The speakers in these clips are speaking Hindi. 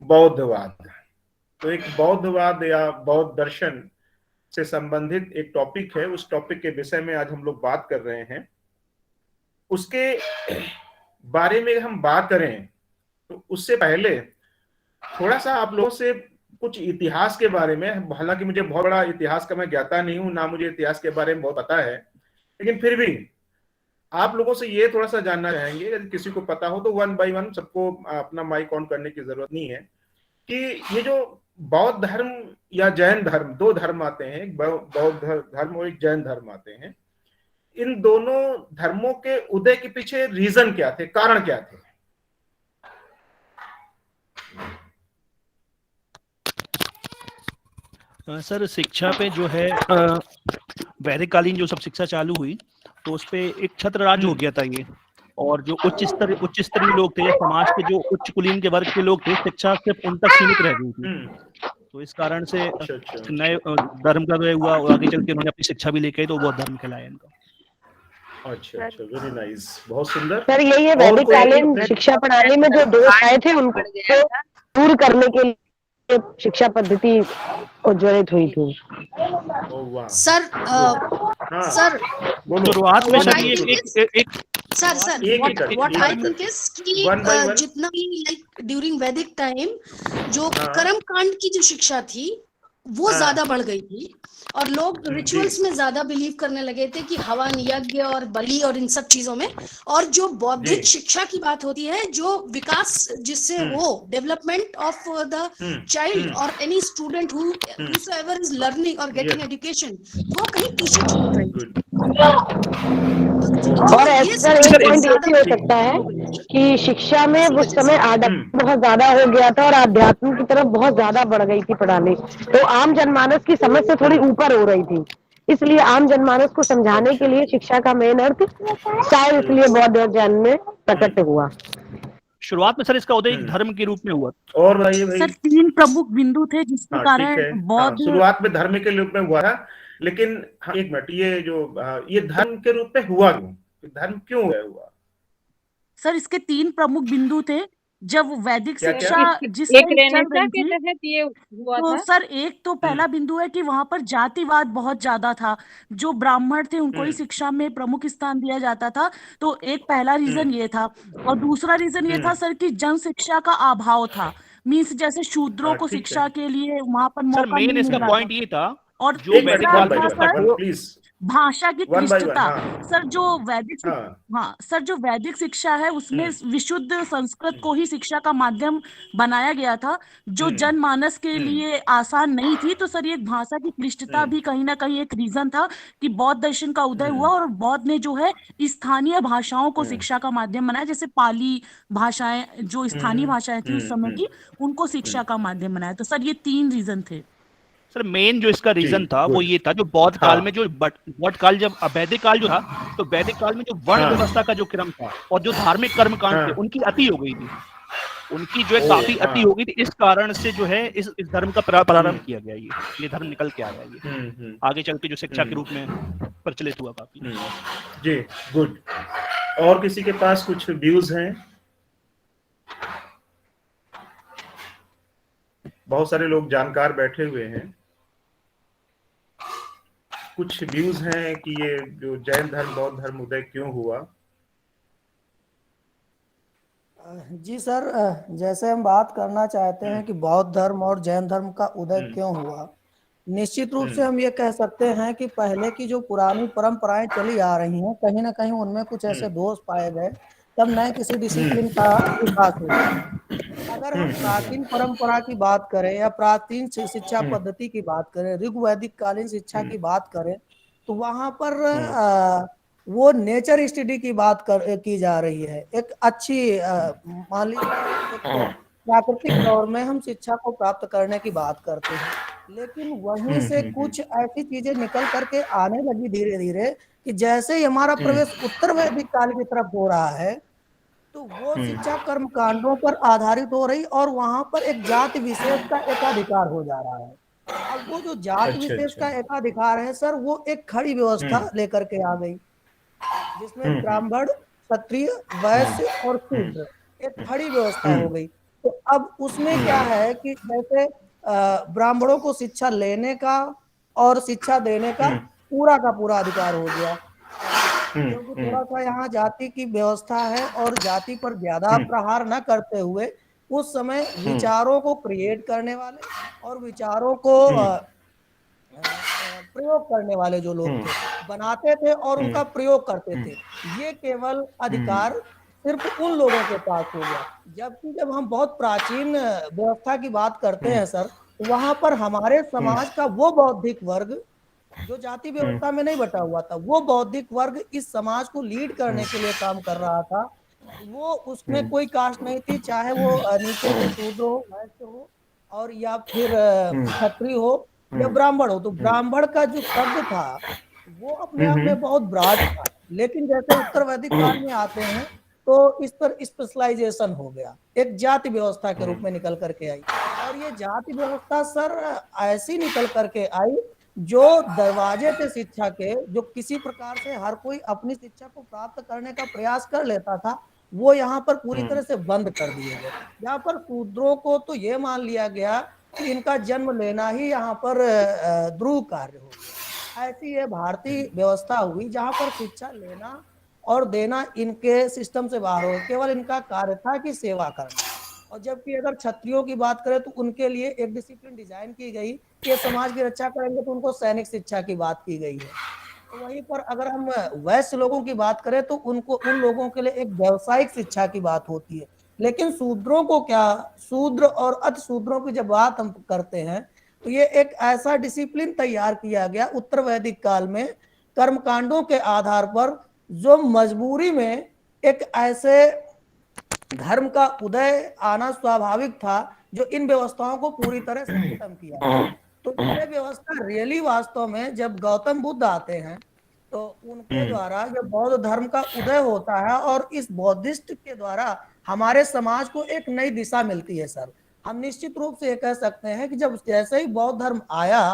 बौद्धवाद। तो एक बौद्धवाद या बौद्ध दर्शन से संबंधित एक टॉपिक है, उस टॉपिक के विषय में आज हम लोग बात कर रहे हैं। उसके बारे में हम बात करें तो उससे पहले थोड़ा सा आप लोगों से कुछ इतिहास के बारे में, हालांकि मुझे बहुत बड़ा इतिहास का मैं ज्ञाता नहीं हूं, ना मुझे इतिहास के बारे में बहुत पता है, लेकिन फिर भी आप लोगों से ये थोड़ा सा जानना चाहेंगे, यदि किसी को पता हो तो वन बाय वन सबको अपना माइक ऑन करने की जरूरत नहीं है, कि ये जो बौद्ध धर्म या जैन धर्म, दो धर्म आते हैं, एक बौद्ध धर्म और एक जैन धर्म आते हैं, इन दोनों धर्मों के उदय के पीछे रीजन क्या थे, कारण क्या थे? सर शिक्षा पे जो है वैदिक कालीन जो सब शिक्षा चालू हुई तो उस पे एक छत्र राज हो गया था ये, और जो उच्च स्तरीय लोग थे, समाज के जो उच्च कुलीन के वर्ग के लोग थे, शिक्षा सिर्फ उन तक सीमित रह गई थी। तो इस कारण से नए धर्म का हुआ, और आगे चल के उन्होंने अपनी शिक्षा भी लेके तो बौद्ध धर्म कहलाया इनका। अच्छा, वेरी नाइस, बहुत सुंदर। सर यही है, वैदिक कालीन शिक्षा प्रणाली में जो दोष आए थे उनको दूर करने के लिए शिक्षा पद्धति उज्ज्वलित हुई थी। सर सर शुरुआत में sir what I think is कि जितना भी लाइक ड्यूरिंग वैदिक टाइम जो कर्म कांड की जो शिक्षा थी वो ज्यादा बढ़ गई थी, और लोग रिचुअल्स में ज्यादा बिलीव करने लगे थे कि हवन यज्ञ और बलि और इन सब चीजों में। और जो बौद्धिक शिक्षा की बात होती है, जो विकास जिससे हो, डेवलपमेंट ऑफ द चाइल्ड और any student whosoever is learning or getting education, वो कहीं पीछे छूट रही थी। और ऐसा एक पॉइंट ये भी हो सकता है कि शिक्षा में उस समय आडम्बर बहुत ज्यादा हो गया था और आध्यात्म की तरफ बहुत ज्यादा बढ़ गई थी प्रणाली, तो आम जनमानस की समझ से थोड़ी ऊपर हो रही थी, इसलिए आम जनमानस को समझाने के लिए शिक्षा का मेन अर्थ शायद इसलिए बौद्ध और जैन में प्रकट हुआ। शुरुआत में सर इसका उदय धर्म के रूप में हुआ। और भाई सर 3 प्रमुख बिंदु थे जिसके कारण बौद्ध शुरुआत में धर्म के रूप में हुआ था, लेकिन एक मिनट, ये जो ये धर्म के रूप में हुआ क्यों, धर्म क्यों हुआ? सर इसके 3 प्रमुख बिंदु थे। जब वैदिक शिक्षा जिस एक रेनेसा के तहत ये हुआ तो था। सर एक तो पहला बिंदु है कि वहां पर जातिवाद बहुत ज्यादा था, जो ब्राह्मण थे उनको ही शिक्षा में प्रमुख स्थान दिया जाता था, तो एक पहला रीजन ये था। और दूसरा रीजन ये था सर कि जन शिक्षा का अभाव था, मीन्स जैसे शूद्रों को शिक्षा के लिए वहां पर मौका नहीं मिल रहा पॉइंट ये था। और जो वैदिक काल में सर भाषा की क्लिष्टता, सर जो वैदिक सर जो वैदिक शिक्षा है उसमें विशुद्ध संस्कृत को ही शिक्षा का माध्यम बनाया गया था, जो जनमानस के लिए आसान नहीं थी। तो सर ये भाषा की क्लिष्टता भी कहीं ना कहीं एक रीजन था कि बौद्ध दर्शन का उदय हुआ, और बौद्ध ने जो है स्थानीय भाषाओं को शिक्षा का माध्यम बनाया, जैसे पाली भाषाएं जो स्थानीय भाषाएं थी उस समय की, उनको शिक्षा का माध्यम बनाया। तो सर ये 3 रीजन थे। सर मेन जो इसका रीजन था वो ये था, जो बौद्ध काल में जो बौद्ध काल जब वैदिक काल जो था, तो वैदिक काल में जो वर्ण व्यवस्था का जो क्रम था और जो धार्मिक कर्मकांड थे उनकी अति हो गई थी, उनकी जो है काफी अति हो गई थी। इस कारण से जो है इस धर्म का प्रारंभ किया गया, ये धर्म निकल के आया, ये आगे चल के जो शिक्षा के रूप में प्रचलित हुआ काफी। जी गुड। और किसी के पास कुछ व्यूज हैं? बहुत सारे लोग जानकार बैठे हुए हैं, कुछ व्यूज हैं कि ये जो जैन धर्म बौद्ध धर्म उदय क्यों हुआ? जी सर, जैसे हम बात करना चाहते हैं कि बौद्ध धर्म और जैन धर्म का उदय क्यों हुआ, निश्चित रूप से हम ये कह सकते हैं कि पहले की जो पुरानी परंपराएं चली आ रही हैं, कहीं ना कहीं उनमें कुछ ऐसे दोष पाए गए, तब नए किसी डिसिप्लिन का विकास हुआ। अगर हम प्राचीन परंपरा की बात करें या प्राचीन शिक्षा पद्धति की बात करें, ऋग्वैदिक कालीन शिक्षा की बात करें, तो वहां पर वो नेचर स्टडी की बात की जा रही है। एक अच्छी मान लीजिए प्राकृतिक तौर में हम शिक्षा को प्राप्त करने की बात करते हैं, लेकिन वहीं से कुछ ऐसी चीजें निकल करके आने लगी धीरे धीरे कि जैसे ही हमारा प्रवेश उत्तर वैदिक काल की तरफ हो रहा है, तो वो शिक्षा कर्म कांडों पर आधारित हो रही और वहां पर एक जाति विशेष का एकाधिकार हो जा रहा है। अब वो जो जाति विशेष का एकाधिकार है सर, वो एक खड़ी व्यवस्था लेकर के आ गई, जिसमें ब्राह्मण, क्षत्रिय, वैश्य और शूद्र एक खड़ी व्यवस्था हो गई। तो अब उसमें क्या है कि जैसे ब्राह्मणों को शिक्षा लेने का और शिक्षा देने का पूरा अधिकार हो गया, क्योंकि थोड़ा सा यहाँ जाति की व्यवस्था है और जाति पर ज्यादा प्रहार न करते हुए उस समय विचारों को क्रिएट करने वाले और विचारों को प्रयोग करने वाले जो लोग थे, बनाते थे और उनका प्रयोग करते थे, ये केवल अधिकार सिर्फ उन लोगों के पास हो गया। जबकि जब हम बहुत प्राचीन व्यवस्था की बात करते हैं सर, वहां पर हमारे समाज का वो बौद्धिक वर्ग जो जाति व्यवस्था में नहीं बटा हुआ था, वो बौद्धिक वर्ग इस समाज को लीड करने के लिए काम कर रहा था। वो उसमें कोई कास्ट नहीं थी, चाहे वो नीचे के शूद्र हो, वैश्य हो, और या फिर क्षत्रिय हो या ब्राह्मण हो। तो ब्राह्मण का जो शब्द था वो अपने आप में बहुत ब्रॉड था, लेकिन जैसे उत्तर वैदिक काल में आते हैं तो इस पर स्पेशलाइजेशन हो गया, एक जाति व्यवस्था के रूप में निकल करके आई। और ये जाति व्यवस्था सर ऐसी निकल करके आई जो दरवाजे थे शिक्षा के, जो किसी प्रकार से हर कोई अपनी शिक्षा को प्राप्त करने का प्रयास कर लेता था, वो यहाँ पर पूरी तरह से बंद कर दिए गए। यहाँ पर शूद्रों को तो ये मान लिया गया कि इनका जन्म लेना ही यहाँ पर ध्रुव कार्य हो गया। ऐसी ये भारतीय व्यवस्था हुई जहाँ पर शिक्षा लेना और देना इनके सिस्टम से बाहर हो, केवल इनका कार्य था कि सेवा करना। और जबकि अगर क्षत्रियों की बात करें तो उनके लिए एक डिसिप्लिन डिजाइन की गई कि ये समाज की रक्षा करेंगे, तो उनको सैनिक शिक्षा की बात की गई है। तो वहीं पर अगर हम वैश्य लोगों की बात करें तो उनको, उन लोगों के लिए एक व्यावसायिक शिक्षा की बात होती है। लेकिन शूद्रों को क्या, शूद्र और अति शूद्रों की जब बात हम करते हैं तो ये एक ऐसा डिसिप्लिन तैयार किया गया उत्तर वैदिक काल में कर्मकांडों के आधार पर, जो मजबूरी में एक ऐसे धर्म का उदय आना स्वाभाविक था जो इन व्यवस्थाओं को पूरी तरह से खत्म किया। तो ये व्यवस्था रियली वास्तव में जब गौतम बुद्ध आते हैं तो उनके द्वारा जब बौद्ध धर्म का उदय होता है और इस बौद्धिस्ट के द्वारा हमारे समाज को एक नई दिशा मिलती है सर। हम निश्चित रूप से ये कह सकते हैं कि जब जैसे ही बौद्ध धर्म आया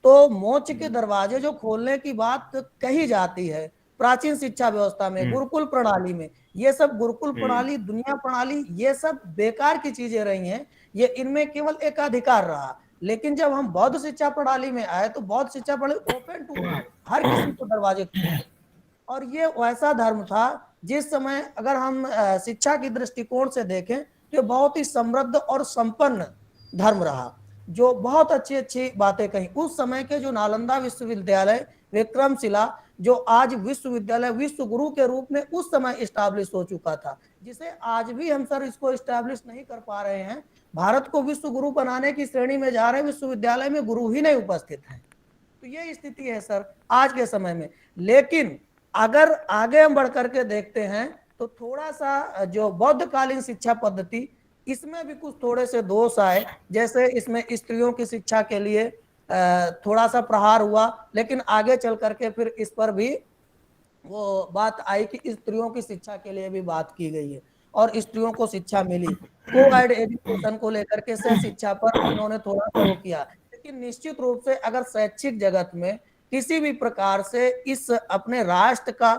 तो मोक्ष के दरवाजे जो खोलने की बात कही जाती है प्राचीन शिक्षा व्यवस्था में, गुरुकुल प्रणाली में, ये सब गुरुकुल प्रणाली, दुनिया प्रणाली, ये सब बेकार की चीजें रही हैं। ये इनमें केवल एक अधिकार रहा। लेकिन जब हम बौद्ध शिक्षा प्रणाली में आए तो बौद्ध शिक्षा प्रणाली ओपन टू ऑल, हर किसी को दरवाजे खोले। और ये वैसा धर्म था जिस समय अगर हम शिक्षा की दृष्टिकोण से देखें तो ये बहुत ही समृद्ध और संपन्न धर्म रहा, जो बहुत अच्छी अच्छी बातें कही। उस समय के जो नालंदा विश्वविद्यालय, विक्रमशिला, जो आज विश्वविद्यालय विश्व गुरु के रूप में उस समय इस्टेब्लिश हो चुका था, जिसे आज भी हम सर इसको इस्टेब्लिश नहीं कर पा रहे हैं। भारत को विश्व गुरु बनाने की श्रेणी में जा रहे हैं, विश्वविद्यालय में गुरु ही नहीं उपस्थित है। तो ये स्थिति है सर आज के समय में। लेकिन अगर आगे हम बढ़ करके देखते हैं तो थोड़ा सा जो बौद्धकालीन शिक्षा पद्धति, इसमें भी कुछ थोड़े से दोष आए। जैसे इसमें स्त्रियों की शिक्षा के लिए थोड़ा सा प्रहार हुआ, लेकिन आगे चल करके फिर इस पर भी वो बात आई कि स्त्रियों की शिक्षा के लिए भी बात की गई है और स्त्रियों को शिक्षा मिली। को-एड एजुकेशन को लेकर के से शिक्षा पर उन्होंने थोड़ा सा वो किया। लेकिन निश्चित रूप से अगर शैक्षिक जगत में किसी भी प्रकार से इस अपने राष्ट्र का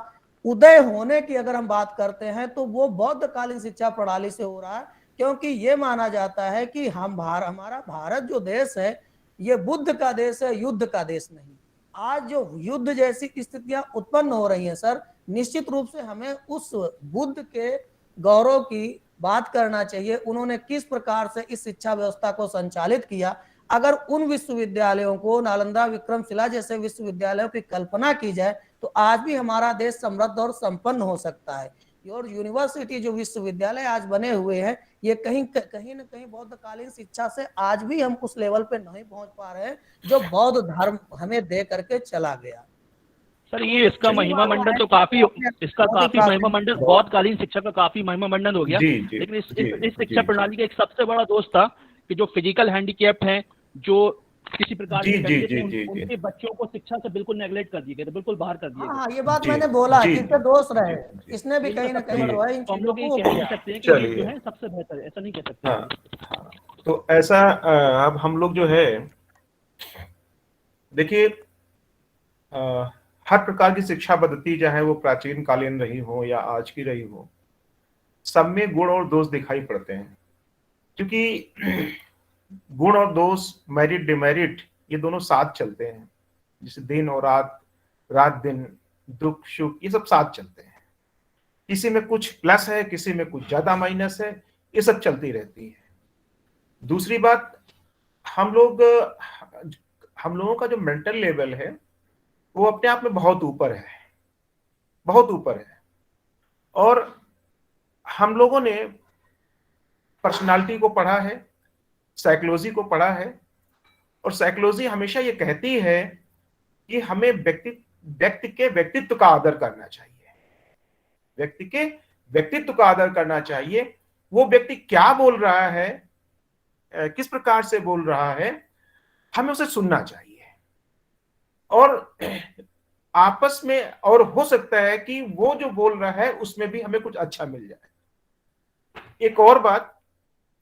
उदय होने की अगर हम बात करते हैं तो वो बौद्धकालीन शिक्षा प्रणाली से हो रहा है, क्योंकि ये माना जाता है कि हमारा भारत जो देश है ये बुद्ध का देश है, युद्ध का देश नहीं। आज जो युद्ध जैसी स्थितियां उत्पन्न हो रही हैं सर, निश्चित रूप से हमें उस बुद्ध के गौरव की बात करना चाहिए। उन्होंने किस प्रकार से इस शिक्षा व्यवस्था को संचालित किया। अगर उन विश्वविद्यालयों को, नालंदा, विक्रमशिला जैसे विश्वविद्यालयों की कल्पना की जाए तो आज भी हमारा देश समृद्ध और संपन्न हो सकता है। और यूनिवर्सिटी जो विश्वविद्यालय आज बने हुए हैं, ये कहीं न कहीं बौद्धकालीन शिक्षा से आज भी हम उस लेवल पे नहीं पहुंच पा रहे हैं जो बौद्ध धर्म हमें दे करके चला गया। सर ये इसका महिमा मंडन तो काफी, इसका काफी महिमा मंडन, बौद्धकालीन शिक्षा का काफी महिमा मंडन हो गया। लेकिन इस शिक्षा प्रणाली का एक सबसे बड़ा दोष था कि जो फिजिकल हैंडीकैप्ड हैं, जो किसी प्रकार के उनके बच्चों को शिक्षा से बिल्कुल नेग्लेक्ट कर दिए गए थे, बिल्कुल बाहर कर दिए गए। हाँ, ये बात मैंने बोला कि इसके दोष रहे, इसने भी कहीं ना कहीं हम लोग ये कह नहीं सकते हैं कि ये जो है सबसे बेहतर है, ऐसा नहीं कह सकते। हाँ, तो ऐसा अब हम लोग जो है देखिए, हर प्रकार की शिक्षा पद्धति चाहे वो प्राचीन कालीन रही हो या आज की रही हो, सब में गुण और दोष दिखाई पड़ते हैं। क्योंकि गुण और दोष, मेरिट डिमेरिट, ये दोनों साथ चलते हैं। जैसे दिन और रात, रात दिन, दुख सुख, ये सब साथ चलते हैं। किसी में कुछ प्लस है, किसी में कुछ ज्यादा माइनस है, ये सब चलती रहती है। दूसरी बात, हम लोगों का जो मेंटल लेवल है वो अपने आप में बहुत ऊपर है, बहुत ऊपर है। और हम लोगों ने पर्सनालिटी को पढ़ा है, साइकोलॉजी को पढ़ा है, और साइकोलॉजी हमेशा ये कहती है कि हमें व्यक्ति के व्यक्तित्व का आदर करना चाहिए। व्यक्ति के व्यक्तित्व का आदर करना चाहिए। वो व्यक्ति क्या बोल रहा है, किस प्रकार से बोल रहा है, हमें उसे सुनना चाहिए। और आपस में, और हो सकता है कि वो जो बोल रहा है उसमें भी हमें कुछ अच्छा मिल जाए। एक और बात,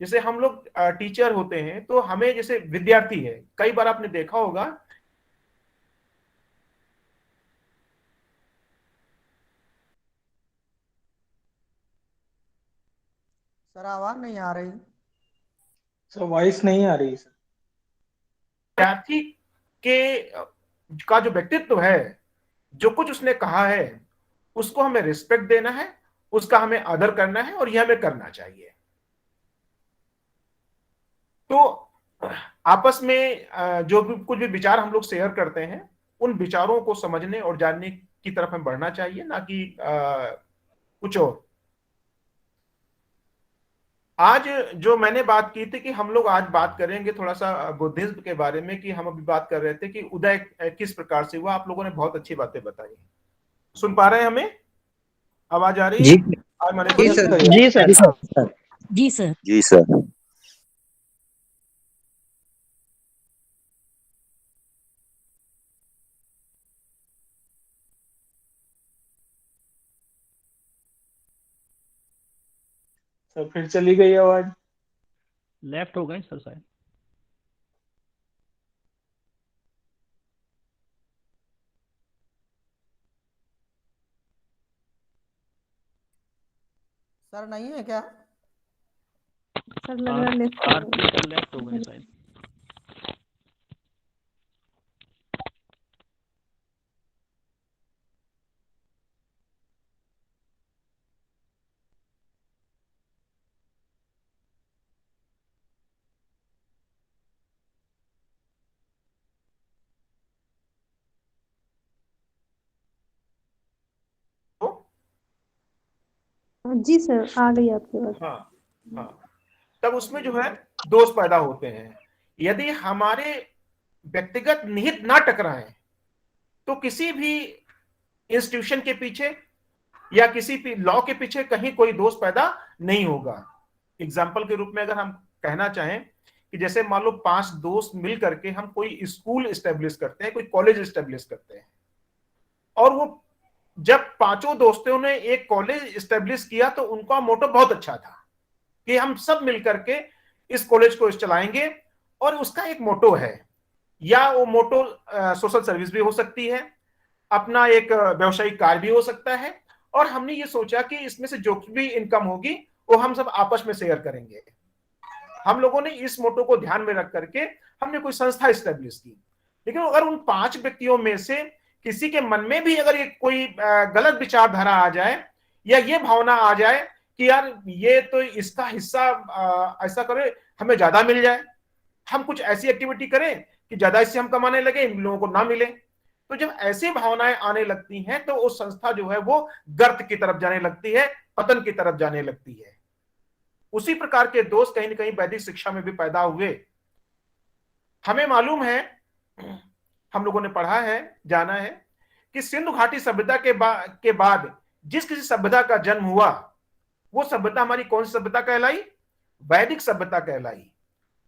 जैसे हम लोग टीचर होते हैं तो हमें, जैसे विद्यार्थी है, कई बार आपने देखा होगा सर आवाज नहीं आ रही। सर वॉइस नहीं आ रही सर। विद्यार्थी के का जो व्यक्तित्व है, जो कुछ उसने कहा है, उसको हमें रिस्पेक्ट देना है, उसका हमें आदर करना है, और यह हमें करना चाहिए। तो आपस में जो भी कुछ भी विचार हम लोग शेयर करते हैं, उन विचारों को समझने और जानने की तरफ हमें बढ़ना चाहिए, ना कि कुछ और। आज जो मैंने बात की थी कि हम लोग आज बात करेंगे थोड़ा सा बुद्धिज्म के बारे में, कि हम अभी बात कर रहे थे कि उदय किस प्रकार से हुआ। आप लोगों ने बहुत अच्छी बातें बताई। सुन पा रहे हैं हमें? आवाज आ रही है? जी सर। जी सर। जी सर। जी सर। सर फिर चली गई आवाज। लेफ्ट हो गए सर शायद। सर नहीं है क्या? सर लग रहा है लेफ्ट हो गए शायद। जी सर, आ गई आपकी बात। हाँ हाँ। तब उसमें जो है दोष पैदा होते हैं। यदि हमारे व्यक्तिगत निहित ना टकराएं तो किसी भी इंस्टीट्यूशन के पीछे या किसी भी लॉ के पीछे कहीं कोई दोष पैदा नहीं होगा। एग्जाम्पल के रूप में अगर हम कहना चाहें कि जैसे मान लो 5 दोस्त मिल करके हम कोई स्कूल एस्टेब्लिश करते हैं, कोई कॉलेज एस्टेब्लिश करते हैं, और वो जब 5 दोस्तों ने एक कॉलेज एस्टेब्लिश किया तो उनका मोटो बहुत अच्छा था कि हम सब मिलकर के इस कॉलेज को चलाएंगे। और उसका एक मोटो है, या वो मोटो सोशल सर्विस भी हो सकती है, अपना एक व्यवसायिक कार्य भी हो सकता है, और हमने ये सोचा कि इसमें से जो भी इनकम होगी वो हम सब आपस में शेयर करेंगे। हम लोगों ने इस मोटो को ध्यान में रख करके हमने कोई संस्था एस्टेब्लिश की। लेकिन अगर उन 5 व्यक्तियों में से किसी के मन में भी अगर कोई गलत विचारधारा आ जाए, या ये भावना आ जाए कि यार ये तो इसका हिस्सा ऐसा करे हमें ज्यादा मिल जाए, हम कुछ ऐसी एक्टिविटी करें कि ज्यादा इससे हम कमाने लगे, इन लोगों को ना मिले, तो जब ऐसी भावनाएं आने लगती हैं तो वो संस्था जो है वो गर्त की तरफ जाने लगती है, पतन की तरफ जाने लगती है। उसी प्रकार के दोष कहीं ना कहीं वैदिक शिक्षा में भी पैदा हुए। हमें मालूम है, हम लोगों ने पढ़ा है, जाना है कि सिंधु घाटी सभ्यता के बाद जिस किसी सभ्यता का जन्म हुआ, वो सभ्यता हमारी कौन सी सभ्यता कहलाई? वैदिक सभ्यता कहलाई।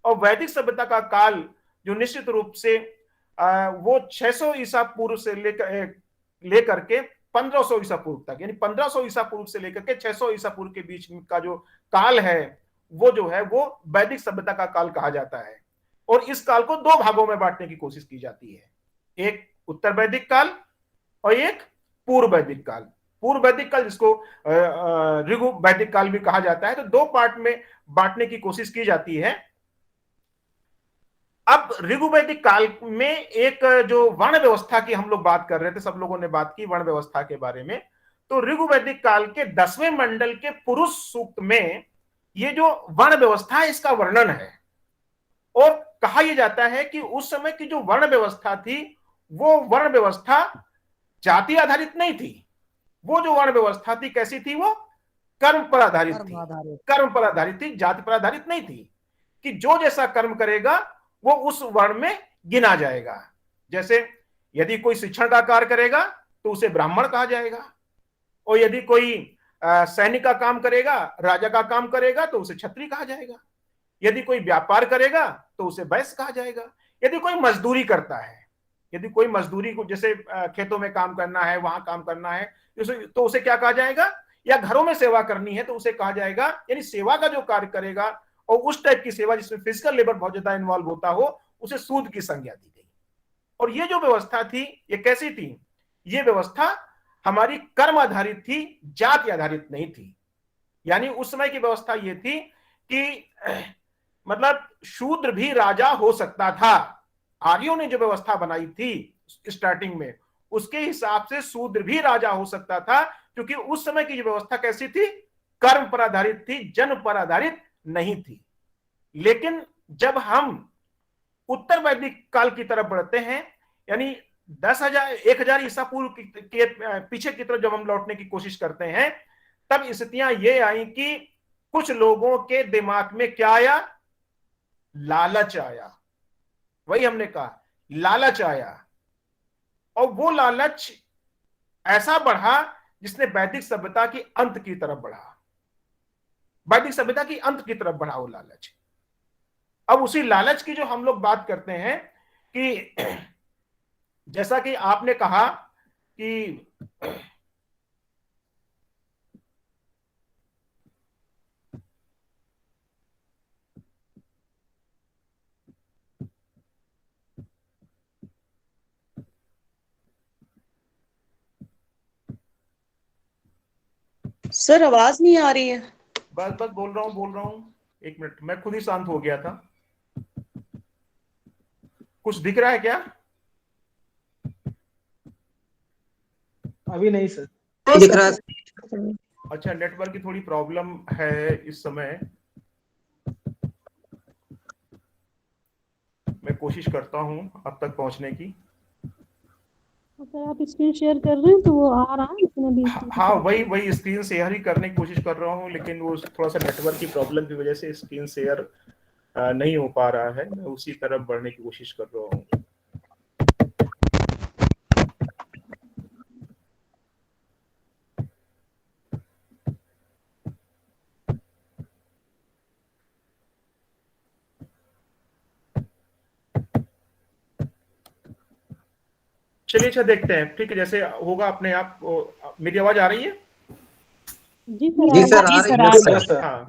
और वैदिक सभ्यता का काल जो निश्चित रूप से वो 600 ईसा पूर्व से लेकर के 1500 ईसा पूर्व तक, यानी 1500 ईसा पूर्व से लेकर के 600 ईसा पूर्व के बीच का जो काल है, वो जो है वो वैदिक सभ्यता का काल कहा जाता है। और इस काल को 2 भागों में बांटने की कोशिश की जाती है, एक उत्तर वैदिक काल और एक पूर्व वैदिक काल। पूर्व वैदिक काल, जिसको ऋगु वैदिक काल भी कहा जाता है। तो दो पार्ट में बांटने की कोशिश की जाती है। अब ऋगु वैदिक काल में एक जो वर्ण व्यवस्था की हम लोग बात कर रहे थे, सब लोगों ने बात की वर्ण व्यवस्था के बारे में। तो ऋगु वैदिक काल के 10वें मंडल के पुरुष सूक्त में ये जो वर्ण व्यवस्था है इसका वर्णन है। और कहा यह जाता है कि उस समय की जो वर्ण व्यवस्था थी वो वर्ण व्यवस्था जाति आधारित नहीं थी। वो जो वर्ण व्यवस्था थी कैसी थी? वो कर्म पर आधारित थी। कर्म पर आधारित थी, जाति पर आधारित नहीं थी कि जो जैसा कर्म करेगा वो उस वर्ण में गिना जाएगा। जैसे यदि कोई शिक्षण का कार्य करेगा तो उसे ब्राह्मण कहा जाएगा, और यदि कोई सैनिक का काम करेगा, राजा का काम करेगा तो उसे क्षत्रिय कहा जाएगा। यदि कोई व्यापार करेगा तो उसे वैश्य कहा जाएगा। यदि कोई मजदूरी करता है, यदि कोई मजदूरी को जैसे खेतों में काम करना है, वहां काम करना है, तो उसे क्या कहा जाएगा? या घरों में सेवा करनी है तो उसे कहा जाएगा, यानी सेवा का जो कार्य करेगा और उस टाइप की सेवा जिसमें फिजिकल लेबर बहुत ज्यादा इन्वॉल्व होता हो, उसे सूद की संज्ञा दी गई। और ये जो व्यवस्था थी ये कैसी थी? ये व्यवस्था हमारी कर्म आधारित थी, जाति आधारित नहीं थी। यानी उस समय की व्यवस्था ये थी कि मतलब शूद्र भी राजा हो सकता था। आर्यों ने जो व्यवस्था बनाई थी स्टार्टिंग में, उसके हिसाब से शूद्र भी राजा हो सकता था, क्योंकि उस समय की जो व्यवस्था कैसी थी? कर्म पर आधारित थी, जन्म पर आधारित नहीं थी। लेकिन जब हम उत्तर वैदिक काल की तरफ बढ़ते हैं, यानी 10,000 ईसा पूर्व के पीछे की तरफ जब हम लौटने की कोशिश करते हैं, तब स्थितियां ये आई कि कुछ लोगों के दिमाग में क्या आया? लालच आया। वही हमने कहा, लालच आया। और वो लालच ऐसा बढ़ा जिसने वैदिक सभ्यता की अंत की तरफ बढ़ा। वैदिक सभ्यता की अंत की तरफ बढ़ा वो लालच। अब उसी लालच की जो हम लोग बात करते हैं कि जैसा कि आपने कहा कि सर आवाज नहीं आ रही है। बस बोल रहा हूं। एक मिनट, मैं खुद ही शांत हो गया था। कुछ दिख रहा है क्या? अभी नहीं सर, दिख रहा है। अच्छा, नेटवर्क की थोड़ी प्रॉब्लम है इस समय। मैं कोशिश करता हूं अब तक पहुंचने की। अगर आप स्क्रीन शेयर कर रहे हैं तो वो आ रहा है इसमें भी। हाँ, वही स्क्रीन शेयर ही करने की कोशिश कर रहा हूँ, लेकिन वो थोड़ा सा नेटवर्क की प्रॉब्लम की वजह से स्क्रीन शेयर नहीं हो पा रहा है। मैं उसी तरफ बढ़ने की कोशिश कर रहा हूँ। चलिए, अच्छा देखते हैं। ठीक है, जैसे होगा अपने आप। मेरी आवाज आ रही है? जी सर जी सर। हाँ,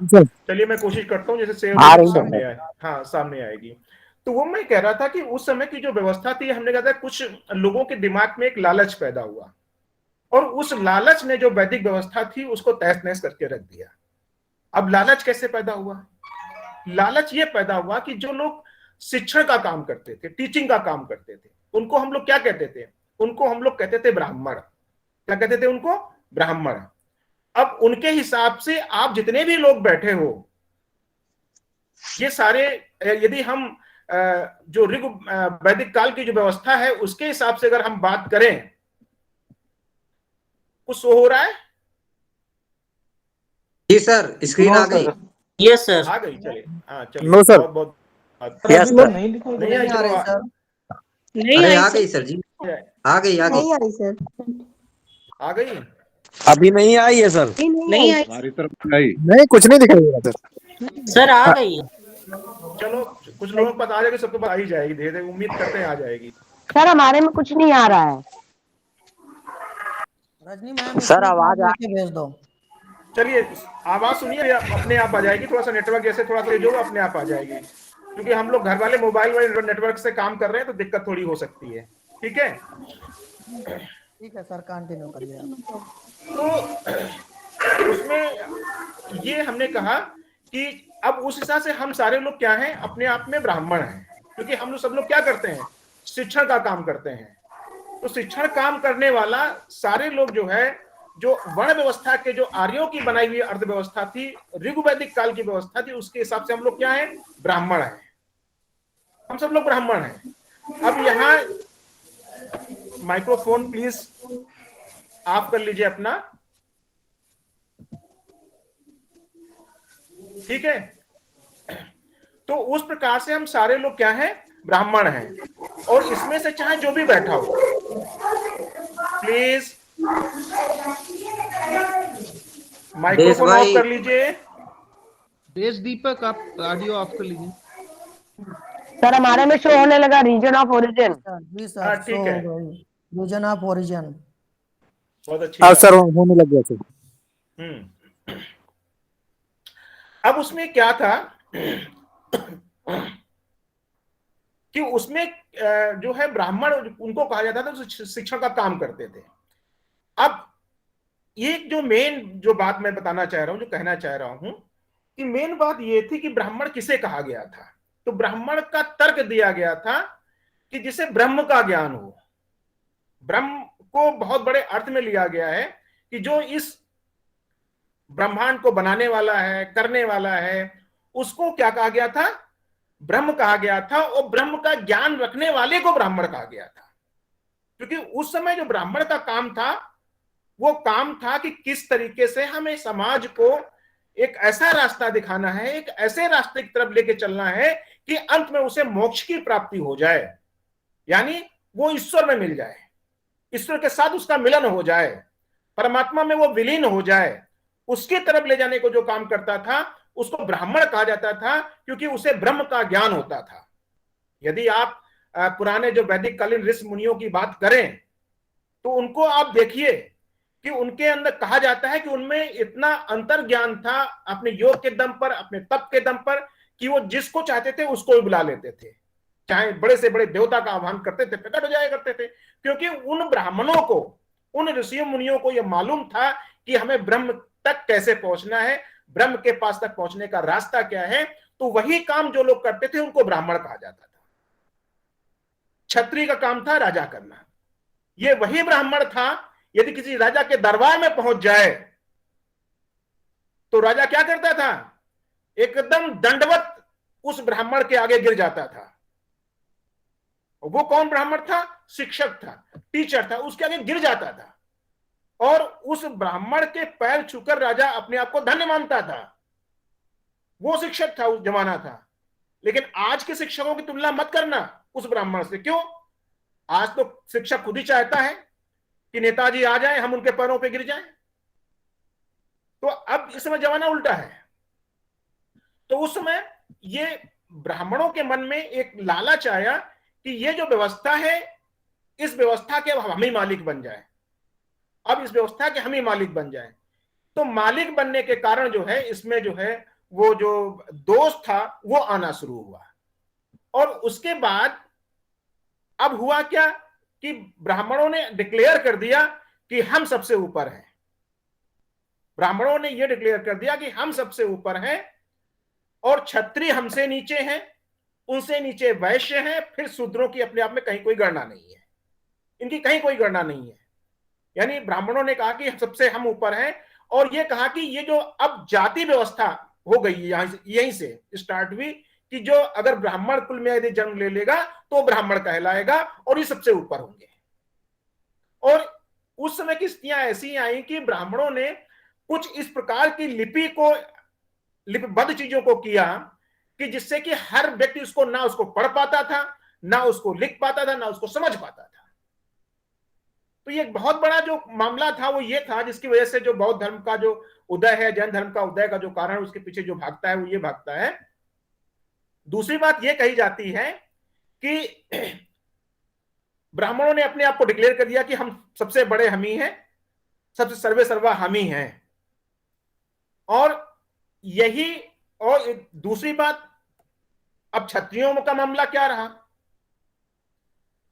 चलिए मैं कोशिश करता हूँ जैसे सेव सामने आए। हाँ, सामने आएगी। तो वो मैं कह रहा था कि उस समय की जो व्यवस्था थी, हमने कहा था कुछ लोगों के दिमाग में एक लालच पैदा हुआ, और उस लालच ने जो वैदिक व्यवस्था थी उसको तहस नहस करके रख दिया। अब लालच कैसे पैदा हुआ? लालच ये पैदा हुआ कि जो लोग शिक्षण का काम करते थे, टीचिंग का काम करते थे, उनको हम लोग क्या कहते थे? उनको हम लोग कहते थे ब्राह्मण। क्या कहते थे उनको? ब्राह्मण। अब उनके हिसाब से आप जितने भी लोग बैठे हो, ये सारे, यदि हम जो ऋग वैदिक काल की जो व्यवस्था है उसके हिसाब से अगर हम बात करें, कुछ हो रहा है? जी सर, स्क्रीन आ गई। यस सर, आ गई। चलिए, हाँ चलिए, नो सर। बहुत यस सर। नहीं नहीं आ रही सर। अरे आ गई सर जी, आ गई नहीं आ रही सर। आ गई। अभी नहीं आई है सर। नहीं आई। हमारी तरफ आई नहीं, कुछ नहीं दिखाई दे रहा सर। सर आ गई। चलो, कुछ लोगों को पता आ जाएगी, सबको पता आ ही जाएगी। धीरे धीरे उम्मीद करते हैं आ जाएगी। सर हमारे में कुछ नहीं आ रहा है। रजनी मैम सर, आवाज आ भेज दो। चलिए, आवाज सुनिए, अपने आप आ जाएगी। थोड़ा सा नेटवर्क जैसे थोड़ा सा जो अपने आप आ जाएगी, क्योंकि हम लोग घर वाले मोबाइल वाले नेटवर्क से काम कर रहे हैं तो दिक्कत थोड़ी हो सकती है। ठीक है, ठीक है सर, कंटिन्यू करिए। तो उसमें ये हमने कहा कि अब उस हिसाब से हम सारे लोग क्या हैं, अपने आप में ब्राह्मण हैं, क्योंकि हम लोग सब लोग क्या करते हैं, शिक्षण का काम करते हैं। तो शिक्षण काम करने वाला सारे लोग जो है, जो वर्ण व्यवस्था के जो आर्यों की बनाई हुई अर्थव्यवस्था थी, ऋग्वैदिक काल की व्यवस्था थी, उसके हिसाब से हम लोग क्या है, ब्राह्मण हैं। हम सब लोग ब्राह्मण हैं। अब यहाँ माइक्रोफोन प्लीज ऑफ कर लीजिए अपना, ठीक है। तो उस प्रकार से हम सारे लोग क्या हैं, ब्राह्मण हैं। और इसमें से चाहे जो भी बैठा हो, प्लीज माइक्रोफोन ऑफ कर लीजिए। देश दीपक, आप ऑडियो ऑफ कर लीजिए। सर हमारे में शो होने लगा रीजन ऑफ ओरिजिन। जी सर, ठीक है, रीजन ऑफ ओरिजिन। बहुत अच्छी सर होने लग गया सर। अब उसमें क्या था कि उसमें जो है ब्राह्मण, उनको कहा जाता था तो शिक्षण का काम करते थे। अब ये जो मेन जो बात मैं बताना चाह रहा हूं, जो कहना चाह रहा हूं, कि मेन बात ये थी कि ब्राह्मण किसे कहा गया था। तो ब्राह्मण का तर्क दिया गया था कि जिसे ब्रह्म का ज्ञान हो। ब्रह्म को बहुत बड़े अर्थ में लिया गया है कि जो इस ब्रह्मांड को बनाने वाला है, करने वाला है, उसको क्या कहा गया था, ब्रह्म कहा गया था। और ब्रह्म का ज्ञान रखने वाले को ब्राह्मण कहा गया था। क्योंकि उस समय जो ब्राह्मण का काम था, वो काम था कि किस तरीके से हमें समाज को एक ऐसा रास्ता दिखाना है, एक ऐसे रास्ते की तरफ लेके चलना है कि अंत में उसे मोक्ष की प्राप्ति हो जाए, यानी वो ईश्वर में मिल जाए, ईश्वर के साथ उसका मिलन हो जाए, परमात्मा में वो विलीन हो जाए। उसकी तरफ ले जाने को जो काम करता था, उसको ब्राह्मण कहा जाता था, क्योंकि उसे ब्रह्म का ज्ञान होता था। यदि आप पुराने जो वैदिक कालीन ऋषि मुनियों की बात करें, तो उनको आप देखिए कि उनके अंदर कहा जाता है कि उनमें इतना अंतर ज्ञान था, अपने योग के दम पर, अपने तप के दम पर, कि वो जिसको चाहते थे उसको भी बुला लेते थे। चाहे बड़े से बड़े देवता का आह्वान करते थे, प्रकट हो जाया करते थे। क्योंकि उन ब्राह्मणों को, उन ऋषियों मुनियों को यह मालूम था कि हमें ब्रह्म तक कैसे पहुंचना है, ब्रह्म के पास तक पहुंचने का रास्ता क्या है। तो वही काम जो लोग करते थे उनको ब्राह्मण कहा जाता था। क्षत्रिय का काम था राजा करना। ये वही ब्राह्मण था, यदि किसी राजा के दरबार में पहुंच जाए तो राजा क्या करता था, एकदम दंडवत उस ब्राह्मण के आगे गिर जाता था। वो कौन ब्राह्मण था, शिक्षक था, टीचर था, उसके आगे गिर जाता था। और उस ब्राह्मण के पैर छूकर राजा अपने आप को धन्य मानता था। वो शिक्षक था, उस जमाना था। लेकिन आज के शिक्षकों की तुलना मत करना उस ब्राह्मण से। क्यों? आज तो शिक्षक खुद ही चाहता है कि नेताजी आ जाए, हम उनके पैरों पे गिर जाएं। तो अब इस समय जमाना उल्टा है। तो उस समय ये ब्राह्मणों के मन में एक लालच आया कि ये जो व्यवस्था है, इस व्यवस्था के हम ही मालिक बन जाए। अब इस व्यवस्था के हम ही मालिक बन जाए। तो मालिक बनने के कारण जो है, इसमें जो है वो जो दोष था वो आना शुरू हुआ। और उसके बाद अब हुआ क्या कि ब्राह्मणों ने डिक्लेयर कर दिया कि हम सबसे ऊपर हैं। ब्राह्मणों ने यह डिक्लेयर कर दिया कि हम सबसे ऊपर हैं और क्षत्रिय हमसे नीचे हैं, उनसे नीचे वैश्य हैं, फिर शूद्रों की अपने आप में कहीं कोई गणना नहीं है, इनकी कहीं कोई गणना नहीं है। यानी ब्राह्मणों ने कहा कि सबसे हम ऊपर हैं। और यह कहा कि ये जो अब जाति व्यवस्था हो गई है, यहीं से स्टार्ट हुई कि जो अगर ब्राह्मण कुल में यदि जन्म ले लेगा तो ब्राह्मण कहलाएगा और ये सबसे ऊपर होंगे। और उस समय की स्थितियां ऐसी आई कि ब्राह्मणों ने कुछ इस प्रकार की लिपिबद्ध चीजों को किया कि जिससे कि हर व्यक्ति उसको ना उसको पढ़ पाता था, ना उसको लिख पाता था, ना उसको समझ पाता था। तो ये बहुत बड़ा जो मामला था वो ये था, जिसकी वजह से जो बौद्ध धर्म का जो उदय है, जैन धर्म का उदय का जो कारण उसके पीछे जो भागता है वो ये भागता है। दूसरी बात ये कही जाती है कि ब्राह्मणों ने अपने आप को डिक्लेयर कर दिया कि हम सबसे बड़े हम ही हैं, सबसे सर्वे सर्वा हम ही हैं। और यही, और दूसरी बात, अब क्षत्रियों का मामला क्या रहा।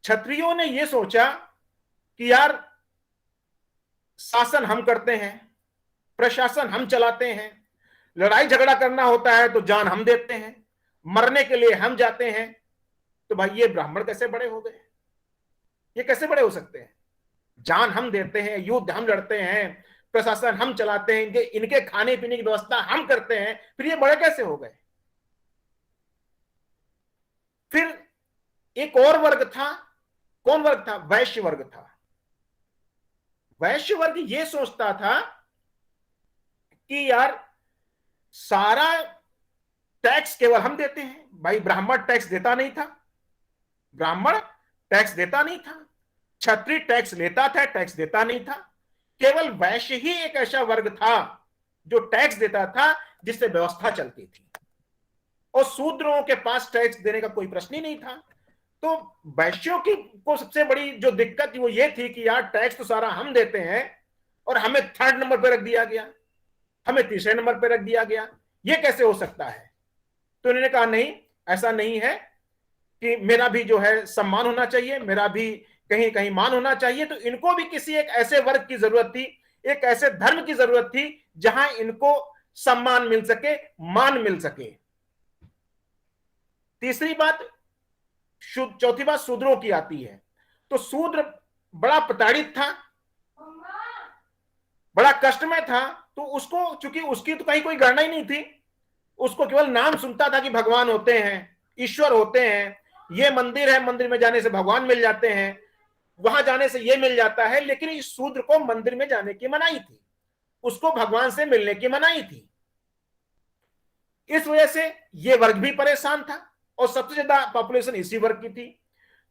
क्षत्रियों ने यह सोचा कि यार शासन हम करते हैं, प्रशासन हम चलाते हैं, लड़ाई झगड़ा करना होता है तो जान हम देते हैं, मरने के लिए हम जाते हैं। तो भाई ये ब्राह्मण कैसे बड़े हो गए? ये कैसे बड़े हो सकते हैं? जान हम देते हैं, युद्ध हम लड़ते हैं, प्रशासन हम चलाते हैं, इनके खाने पीने की व्यवस्था हम करते हैं, फिर ये बड़े कैसे हो गए? फिर एक और वर्ग था, कौन वर्ग था? वैश्य वर्ग था। वैश्य वर्ग ये सोचता था कि यार सारा टैक्स केवल हम देते हैं। भाई ब्राह्मण टैक्स देता नहीं था, ब्राह्मण टैक्स देता नहीं था, क्षत्रिय टैक्स लेता था, टैक्स देता नहीं था। केवल वैश्य ही एक ऐसा वर्ग था जो टैक्स देता था, जिससे व्यवस्था चलती थी, और शूद्रों के पास टैक्स देने का कोई प्रश्न ही नहीं था। तो वैश्यों की को सबसे बड़ी जो दिक्कत थी वो ये थी कि यार टैक्स तो सारा हम देते हैं और हमें 3rd नंबर पर रख दिया गया, हमें 3रे नंबर पर रख दिया गया, ये कैसे हो सकता है? तो इन्होंने कहा नहीं, ऐसा नहीं है कि मेरा भी जो है सम्मान होना चाहिए, मेरा भी कहीं कहीं मान होना चाहिए। तो इनको भी किसी एक ऐसे वर्ग की जरूरत थी, एक ऐसे धर्म की जरूरत थी जहां इनको सम्मान मिल सके, मान मिल सके। तीसरी बात, चौथी बात शूद्रों की आती है। तो शूद्र बड़ा प्रताड़ित था, बड़ा कष्ट में था, तो उसको चूंकि उसकी तो कहीं कोई गणना ही नहीं थी, उसको केवल नाम सुनता था कि भगवान होते हैं, ईश्वर होते हैं, ये मंदिर है, मंदिर में जाने से भगवान मिल जाते हैं, वहां जाने से ये मिल जाता है। लेकिन इस शूद्र को मंदिर में जाने की मनाही थी, उसको भगवान से मिलने की मनाही थी। इस वजह से ये वर्ग भी परेशान था, और सबसे ज्यादा पॉपुलेशन इसी वर्ग की थी।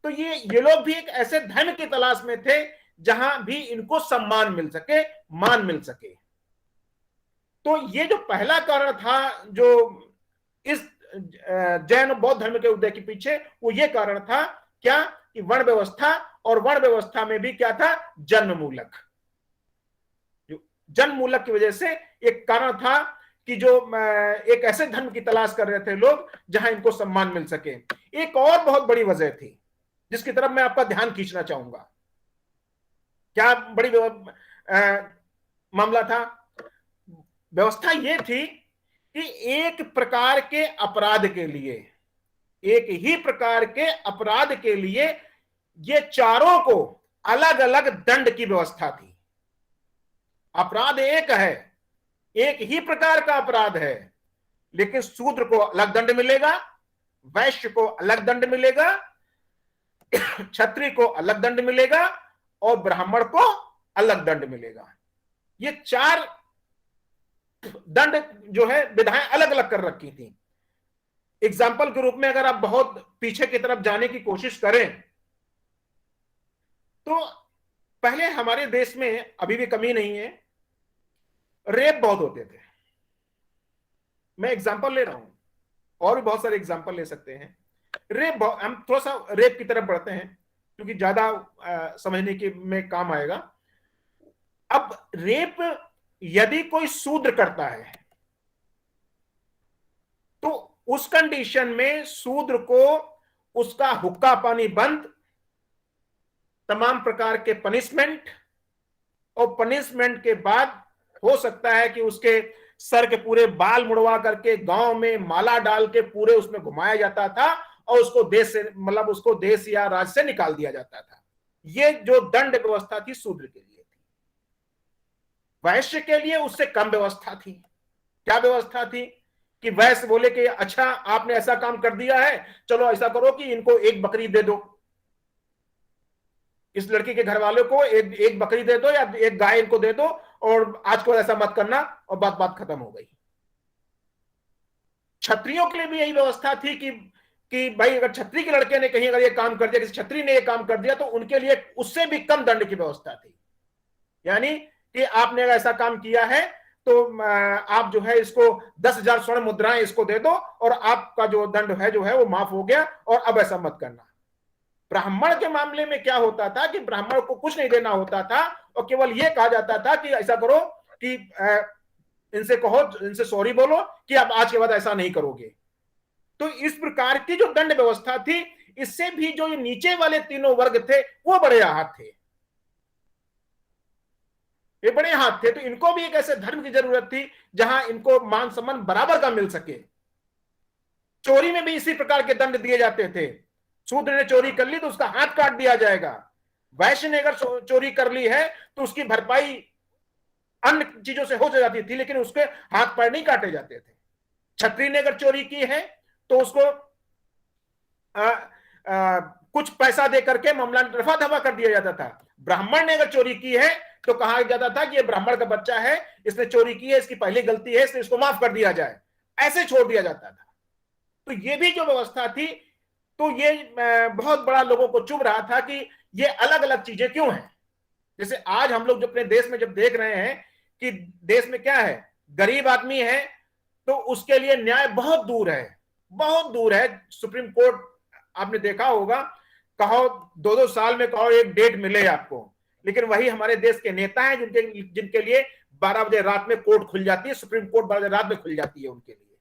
तो ये लोग भी एक ऐसे धर्म की तलाश में थे जहां भी इनको सम्मान मिल सके, मान मिल सके। तो ये जो पहला कारण था जो इस जैन बौद्ध धर्म के उदय के पीछे, वो ये कारण था क्या कि वर्ण व्यवस्था, और वर्ण व्यवस्था में भी क्या था? जन्म मूलक। जन्म मूलक की वजह से एक कारण था कि जो एक ऐसे धर्म की तलाश कर रहे थे लोग जहां इनको सम्मान मिल सके। एक और बहुत बड़ी वजह थी जिसकी तरफ मैं आपका ध्यान खींचना चाहूंगा। क्या बड़ी मामला था? व्यवस्था यह थी कि एक प्रकार के अपराध के लिए, एक ही प्रकार के अपराध के लिए ये चारों को अलग अलग दंड की व्यवस्था थी। अपराध एक है, एक ही प्रकार का अपराध है, लेकिन शूद्र को अलग दंड मिलेगा, वैश्य को अलग दंड मिलेगा, क्षत्रिय को अलग दंड मिलेगा, और ब्राह्मण को अलग दंड मिलेगा। ये 4 दंड जो है विधाएं अलग अलग कर रखी थी। एग्जाम्पल के रूप में अगर आप बहुत पीछे की तरफ जाने की कोशिश करें तो पहले हमारे देश में, अभी भी कमी नहीं है, रेप बहुत होते थे। मैं एग्जाम्पल ले रहा हूं, और भी बहुत सारे एग्जाम्पल ले सकते हैं। रेप, हम थोड़ा सा रेप की तरफ बढ़ते हैं क्योंकि ज्यादा समझने के में काम आएगा। अब रेप यदि कोई शूद्र करता है तो उस कंडीशन में शूद्र को उसका हुक्का पानी बंद, तमाम प्रकार के पनिशमेंट, और पनिशमेंट के बाद हो सकता है कि उसके सर के पूरे बाल मुड़वा करके गांव में माला डाल के पूरे उसमें घुमाया जाता था, और उसको देश से, मतलब उसको देश या राज्य से निकाल दिया जाता था। ये जो दंड व्यवस्था थी शूद्र के लिए थी। वैश्य के लिए उससे कम व्यवस्था थी। क्या व्यवस्था थी कि वैश्य बोले कि अच्छा आपने ऐसा काम कर दिया है, चलो ऐसा करो कि इनको 1 बकरी दे दो, इस लड़की के घर वालों को एक बकरी दे दो या 1 गाय इनको दे दो, और आज को ऐसा मत करना, और बात खत्म हो गई। क्षत्रियों के लिए भी यही व्यवस्था थी कि भाई अगर क्षत्रिय के लड़के ने कहीं अगर ये काम कर दिया, किसी क्षत्रिय ने ये काम कर दिया, तो उनके लिए उससे भी कम दंड की व्यवस्था थी। यानी कि आपने अगर ऐसा काम किया है तो आप जो है इसको 10,000 स्वर्ण मुद्राएं इसको दे दो, और आपका जो दंड है जो है वो माफ हो गया, और अब ऐसा मत करना। ब्राह्मण के मामले में क्या होता था कि ब्राह्मण को कुछ नहीं देना होता था, और केवल यह कहा जाता था कि ऐसा करो कि इनसे कहो, इनसे सॉरी बोलो कि अब आज के बाद ऐसा नहीं करोगे। तो इस प्रकार की जो दंड व्यवस्था थी, इससे भी जो ये नीचे वाले तीनों वर्ग थे वो बड़े आहत थे। ये बड़े हाथ थे, तो इनको भी एक ऐसे धर्म की जरूरत थी जहां इनको मान सम्मान बराबर का मिल सके। चोरी में भी इसी प्रकार के दंड दिए जाते थे। शूद्र ने चोरी कर ली तो उसका हाथ काट दिया जाएगा। वैश्य ने अगर चोरी कर ली है तो उसकी भरपाई अन्य चीजों से हो जाती थी, लेकिन उसके हाथ पैर नहीं काटे जाते थे। क्षत्रिय ने अगर चोरी की है तो उसको कुछ पैसा दे करके मामला रफा दफा कर दिया जाता था। ब्राह्मण ने अगर चोरी की है तो कहा जाता था कि ये ब्राह्मण का बच्चा है, इसने चोरी की है, इसकी पहली गलती है, इसलिए इसको माफ कर दिया जाए, ऐसे छोड़ दिया जाता था। तो ये भी जो व्यवस्था थी, तो ये बहुत बड़ा लोगों को चुभ रहा था कि ये अलग अलग चीजें क्यों हैं। जैसे आज हम लोग जो अपने देश में जब देख रहे हैं कि देश में क्या है, गरीब आदमी है तो उसके लिए न्याय बहुत दूर है, बहुत दूर है। सुप्रीम कोर्ट आपने देखा होगा, कहो 2-2 साल में कहो एक डेट मिले आपको, लेकिन वही हमारे देश के नेता हैं जिनके लिए 12 बजे रात में कोर्ट खुल जाती है, सुप्रीम कोर्ट 12 बजे रात में खुल जाती है उनके लिए।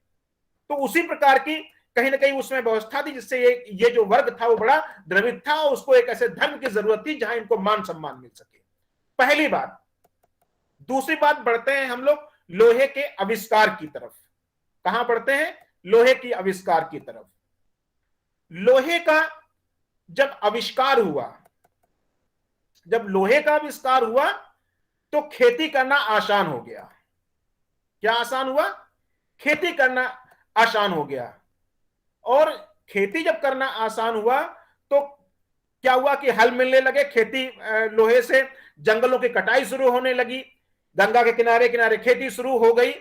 तो उसी प्रकार की कहीं ना कहीं उसमें व्यवस्था थी जिससे ये जो वर्ग था वो बड़ा द्रवित था, और उसको एक ऐसे धर्म की जरूरत थी जहां इनको मान सम्मान मिल सके। पहली बात। दूसरी बात, बढ़ते हैं हम लोग लोहे के आविष्कार की तरफ। कहां बढ़ते हैं? लोहे की आविष्कार की तरफ। लोहे का जब आविष्कार हुआ, जब लोहे का आविष्कार हुआ तो खेती करना आसान हो गया। क्या आसान हुआ? खेती करना आसान हो गया। और खेती जब करना आसान हुआ तो क्या हुआ कि हल मिलने लगे, खेती लोहे से, जंगलों की कटाई शुरू होने लगी, गंगा के किनारे किनारे खेती शुरू हो गई।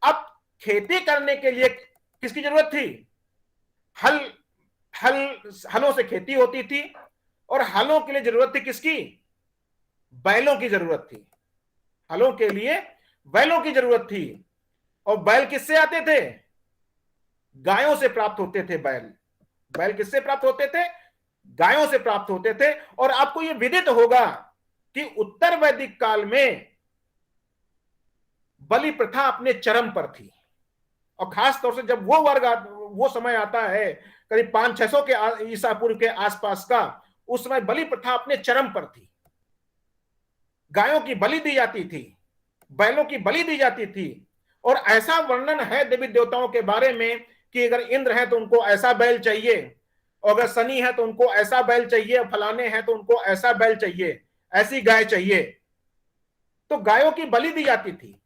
अब खेती करने के लिए किसकी जरूरत थी? हलों से खेती होती थी, और हलों के लिए जरूरत थी किसकी? बैलों की जरूरत थी। हलों के लिए बैलों की जरूरत थी। और बैल किससे आते थे? गायों से प्राप्त होते थे। बैल किससे प्राप्त होते थे? गायों से प्राप्त होते थे। और आपको यह विदित होगा कि उत्तर वैदिक काल में बलि प्रथा अपने चरम पर थी, और खास तौर से जब वो समय आता है करीब 500-600 के ईसा पूर्व के आसपास का, उस समय बलि प्रथा अपने चरम पर थी। गायों की बलि दी जाती थी, बैलों की बलि दी जाती थी। और ऐसा वर्णन है देवी देवताओं के बारे में कि अगर इंद्र है तो उनको ऐसा बैल चाहिए, और अगर शनि है तो उनको ऐसा बैल चाहिए, और फलाने हैं तो उनको ऐसा बैल चाहिए, ऐसी गाय चाहिए। तो गायों की बलि दी जाती थी।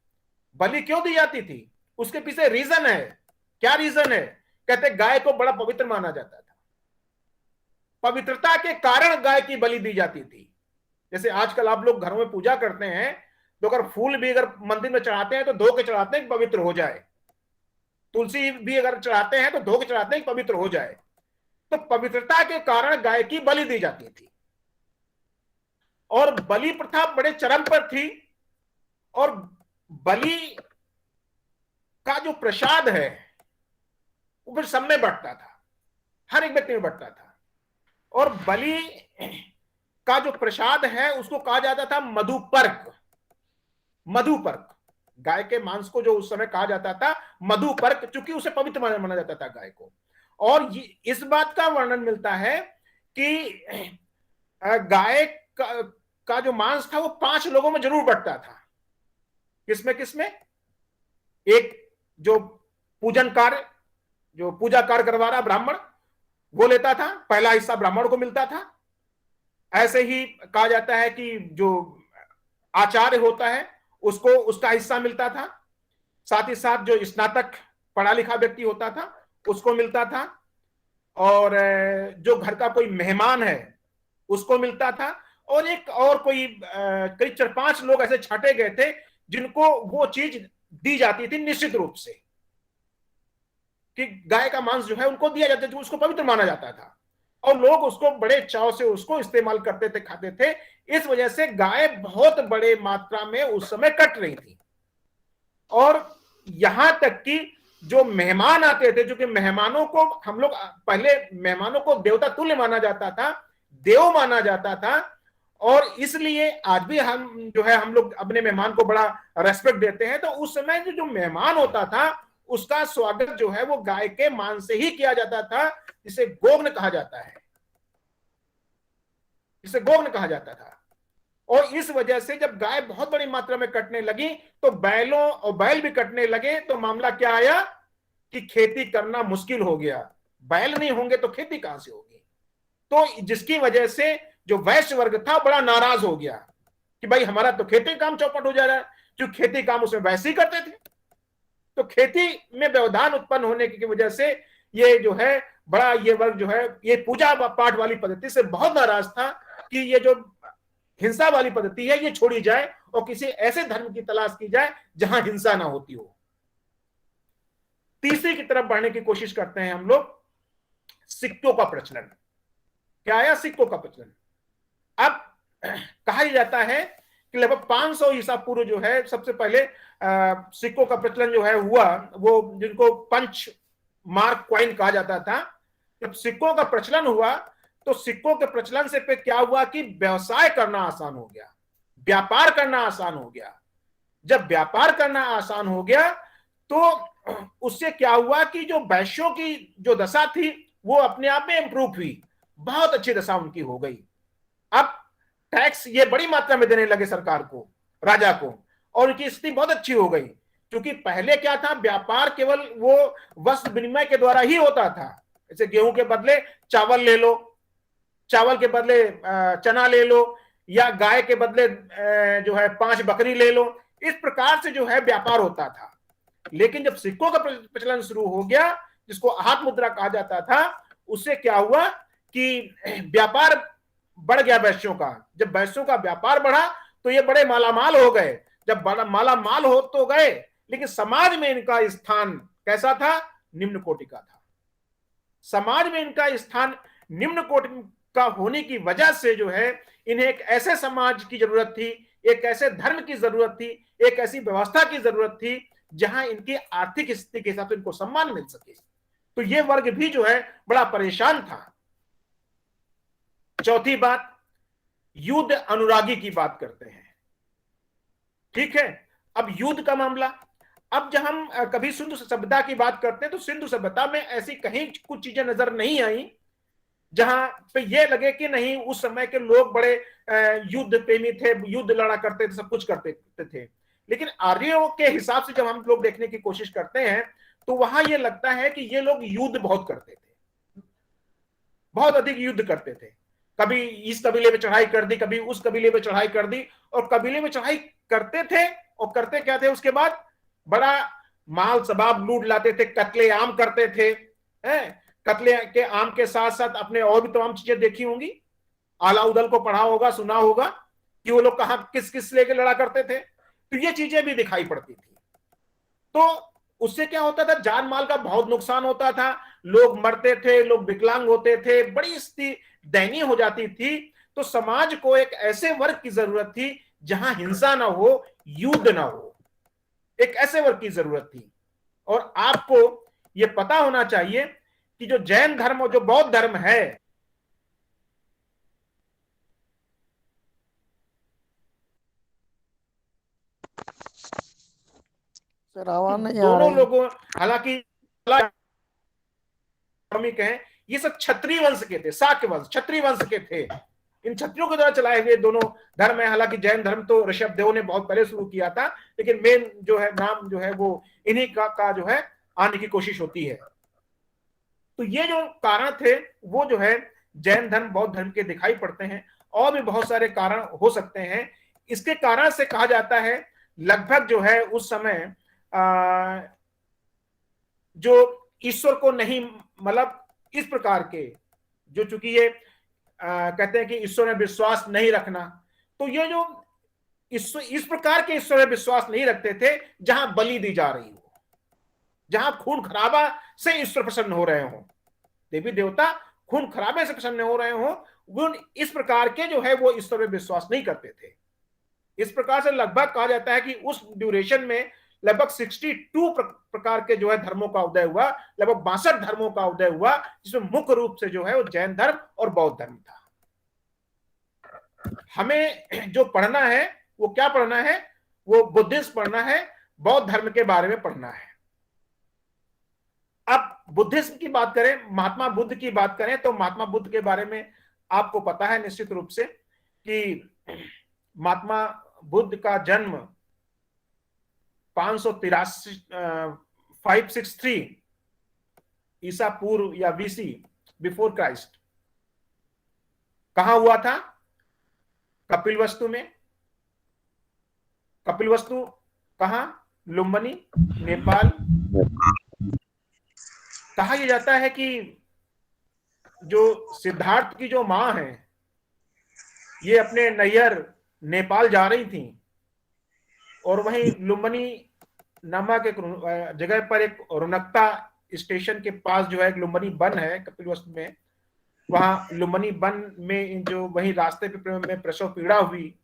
बलि क्यों दी जाती थी? उसके पीछे रीजन है। क्या रीजन है? कहते गाय को बड़ा पवित्र माना जाता था, पवित्रता के कारण गाय की बलि दी जाती थी। जैसे आजकल आप लोग घरों में पूजा करते हैं तो अगर फूल भी अगर मंदिर में चढ़ाते हैं तो धो के चढ़ाते हैं पवित्र हो जाए, तुलसी भी अगर चढ़ाते हैं तो धो के चढ़ाते हैं पवित्र हो जाए। तो पवित्रता के कारण गाय की बलि दी जाती थी, और बलि प्रथा बड़े चरम पर थी। और बलि का जो प्रसाद है वो फिर सब में बंटता था, हर एक व्यक्ति में बंटता था। और बलि का जो प्रसाद है उसको कहा जाता था मधुपर्क। मधुपर्क, गाय के मांस को जो उस समय कहा जाता था मधुपर्क, चूंकि उसे पवित्र माना जाता था गाय को। और इस बात का वर्णन मिलता है कि गाय का जो मांस था वो 5 लोगों में जरूर बंटता था। किसमें? एक जो पूजन कार्य, जो पूजा कार्य करवा रहा ब्राह्मण, वो लेता था, पहला हिस्सा ब्राह्मण को मिलता था। ऐसे ही कहा जाता है कि जो आचार्य होता है उसको उसका हिस्सा मिलता था। साथ ही साथ जो स्नातक पढ़ा लिखा व्यक्ति होता था उसको मिलता था, और जो घर का कोई मेहमान है उसको मिलता था। और एक और कोई कई 4-5 लोग ऐसे छांटे गए थे जिनको वो चीज दी जाती थी निश्चित रूप से, कि गाय का मांस जो है उनको दिया जाता था, उसको पवित्र माना जाता था, और लोग उसको बड़े चाव से उसको इस्तेमाल करते थे, खाते थे। इस वजह से गाय बहुत बड़े मात्रा में उस समय कट रही थी। और यहां तक कि जो मेहमान आते थे, जो कि मेहमानों को हम लोग पहले मेहमानों को देवता तुल्य माना जाता था, देव माना जाता था, और इसलिए आज भी हम जो है हम लोग अपने मेहमान को बड़ा रेस्पेक्ट देते हैं। तो उस समय जो मेहमान होता था उसका स्वागत जो है वो गाय के मांस से ही किया जाता था, जिसे गोग्न कहा जाता है, जिसे गोग्न कहा जाता था। और इस वजह से जब गाय बहुत बड़ी मात्रा में कटने लगी तो बैलों और बैल भी कटने लगे, तो मामला क्या आया कि खेती करना मुश्किल हो गया। बैल नहीं होंगे तो खेती कहां से होगी? तो जिसकी वजह से जो वैश्य वर्ग था बड़ा नाराज हो गया कि भाई हमारा तो खेती काम चौपट हो जा रहा है, जो खेती काम उसमें वैसे ही करते थे। तो खेती में व्यवधान उत्पन्न होने की वजह से ये जो है बड़ा ये वर्ग जो है ये पूजा पाठ वाली पद्धति से बहुत नाराज था कि ये जो हिंसा वाली पद्धति है ये छोड़ी जाए और किसी ऐसे धर्म की तलाश की जाए जहां हिंसा ना होती हो। तीसरी की तरफ बढ़ने की कोशिश करते हैं हम लोग, सिक्कों का प्रचलन। क्या आया? सिक्कों का प्रचलन। अब कहा जाता है कि लगभग 500 ईसा पूर्व जो है सबसे पहले सिक्कों का प्रचलन जो है हुआ, वो जिनको पंच मार्क कॉइन कहा जाता था। जब सिक्कों का प्रचलन हुआ तो सिक्कों के प्रचलन से पे क्या हुआ कि व्यवसाय करना आसान हो गया, व्यापार करना आसान हो गया। जब व्यापार करना आसान हो गया तो उससे क्या हुआ कि जो वैश्यों की जो दशा थी वो अपने आप में इंप्रूव हुई, बहुत अच्छी दशा उनकी हो गई। अब टैक्स ये बड़ी मात्रा में देने लगे सरकार को, राजा को, और उनकी स्थिति बहुत अच्छी हो गई। क्योंकि पहले क्या था, व्यापार केवल वो वस्त्र विनिमय के द्वारा ही होता था। जैसे गेहूं के बदले चावल ले लो, चावल के बदले चना ले लो, या गाय के बदले जो है 5 बकरी ले लो। इस प्रकार से जो है व्यापार होता था। लेकिन जब सिक्कों का प्रचलन शुरू हो गया, जिसको हाथ मुद्रा कहा जाता था, उससे क्या हुआ कि व्यापार बढ़ गया वैश्यों का। जब वैश्यों का व्यापार बढ़ा तो ये बड़े मालामाल हो गए। जब बड़ा मालामाल हो तो गए, लेकिन समाज में इनका स्थान कैसा था? निम्न कोटि का था। समाज में इनका स्थान निम्न कोटि का होने की वजह से जो है इन्हें एक ऐसे समाज की जरूरत थी, एक ऐसे धर्म की जरूरत थी, एक ऐसी व्यवस्था की जरूरत थी जहां इनकी आर्थिक स्थिति के हिसाब से इनको सम्मान मिल सके। तो ये वर्ग भी जो है बड़ा परेशान था। चौथी बात, युद्ध अनुरागी की बात करते हैं। ठीक है, अब युद्ध का मामला। अब जब हम कभी सिंधु सभ्यता की बात करते हैं तो सिंधु सभ्यता में ऐसी कहीं कुछ चीजें नजर नहीं आई जहां पे ये लगे कि नहीं उस समय के लोग बड़े युद्ध प्रेमी थे, युद्ध लड़ा करते थे, सब कुछ करते थे। लेकिन आर्यों के हिसाब से जब हम लोग देखने की कोशिश करते हैं तो वहां ये लगता है कि ये लोग युद्ध बहुत करते थे, बहुत अधिक युद्ध करते थे। कभी इस कबीले में चढ़ाई कर दी, कभी उस कबीले में चढ़ाई कर दी, और कबीले में चढ़ाई करते थे और करते क्या थे, उसके बाद बड़ा माल सबाब लूट लाते थे, कत्ले आम करते थे। कत्ले के आम के साथ साथ अपने और भी तमाम चीजें देखी होंगी, आला उदल को पढ़ा होगा, सुना होगा कि वो लोग कहां किस किस लेके लड़ा करते थे। तो ये चीजें भी दिखाई पड़ती थी। तो उससे क्या होता था, जान माल का बहुत नुकसान होता था, लोग मरते थे, लोग विकलांग होते थे, बड़ी स्थिति दयनीय हो जाती थी। तो समाज को एक ऐसे वर्ग की जरूरत थी जहां हिंसा ना हो, युद्ध ना हो, एक ऐसे वर्ग की जरूरत थी। और आपको ये पता होना चाहिए कि जो जैन धर्म और जो बौद्ध धर्म है, सर आवाज नहीं आ दोनों रही। लोगों, हालांकि कहें ये सब क्षत्रिय वंश के थे, शाक्य वंश क्षत्रिय वंश के थे। इन क्षत्रियों के द्वारा चलाए हुए दोनों धर्म है। हालांकि जैन धर्म तो ऋषभ देव ने बहुत पहले शुरू किया था, लेकिन मेन जो है नाम जो है वो इन्हीं का जो है आने की कोशिश होती है। तो ये जो कारण थे वो जो है जैन धर्म बौद्ध धर्म के दिखाई पड़ते हैं। और भी बहुत सारे कारण हो सकते हैं। इसके कारण से कहा जाता है लगभग जो है उस समय जो ईश्वर को नहीं, मतलब इस प्रकार के जो, चूंकि ये कहते हैं कि ईश्वर में विश्वास नहीं रखना, तो ये जो इस प्रकार के ईश्वर में विश्वास नहीं रखते थे जहां बलि दी जा रही हो, जहां खून खराबा से ईश्वर प्रसन्न हो रहे हो, देवी देवता खून खराबे से प्रसन्न हो रहे हो, वो इस प्रकार के जो है वो ईश्वर में विश्वास नहीं करते थे। इस प्रकार से लगभग कहा जाता है कि उस ड्यूरेशन में लगभग 62 प्रकार के जो है धर्मों का उदय हुआ, लगभग 62 धर्मों का उदय हुआ, जिसमें मुख्य रूप से जो है वो जैन धर्म और बौद्ध धर्म था। हमें जो पढ़ना है वो क्या पढ़ना है, वो बुद्धिज्म पढ़ना है, बौद्ध धर्म के बारे में पढ़ना है। अब बुद्धिज्म की बात करें, महात्मा बुद्ध की बात करें, तो महात्मा बुद्ध के बारे में आपको पता है निश्चित रूप से कि महात्मा बुद्ध का जन्म 563 ईसा पूर्व या बीसी, बिफोर क्राइस्ट, कहां हुआ था? कपिलवस्तु में। कपिलवस्तु कहां? लुम्बिनी, नेपाल। कहा यह जाता है कि जो सिद्धार्थ की जो मां है, ये अपने नैयर नेपाल जा रही थी, और वहीं लुम्बिनी नामक एक जगह पर एक रुनकता स्टेशन के पास जो है एक लुम्बिनी वन है कपिलवस्तु में, वहां लुम्बिनी वन में जो वही रास्ते पे में प्रसव पीड़ा हुई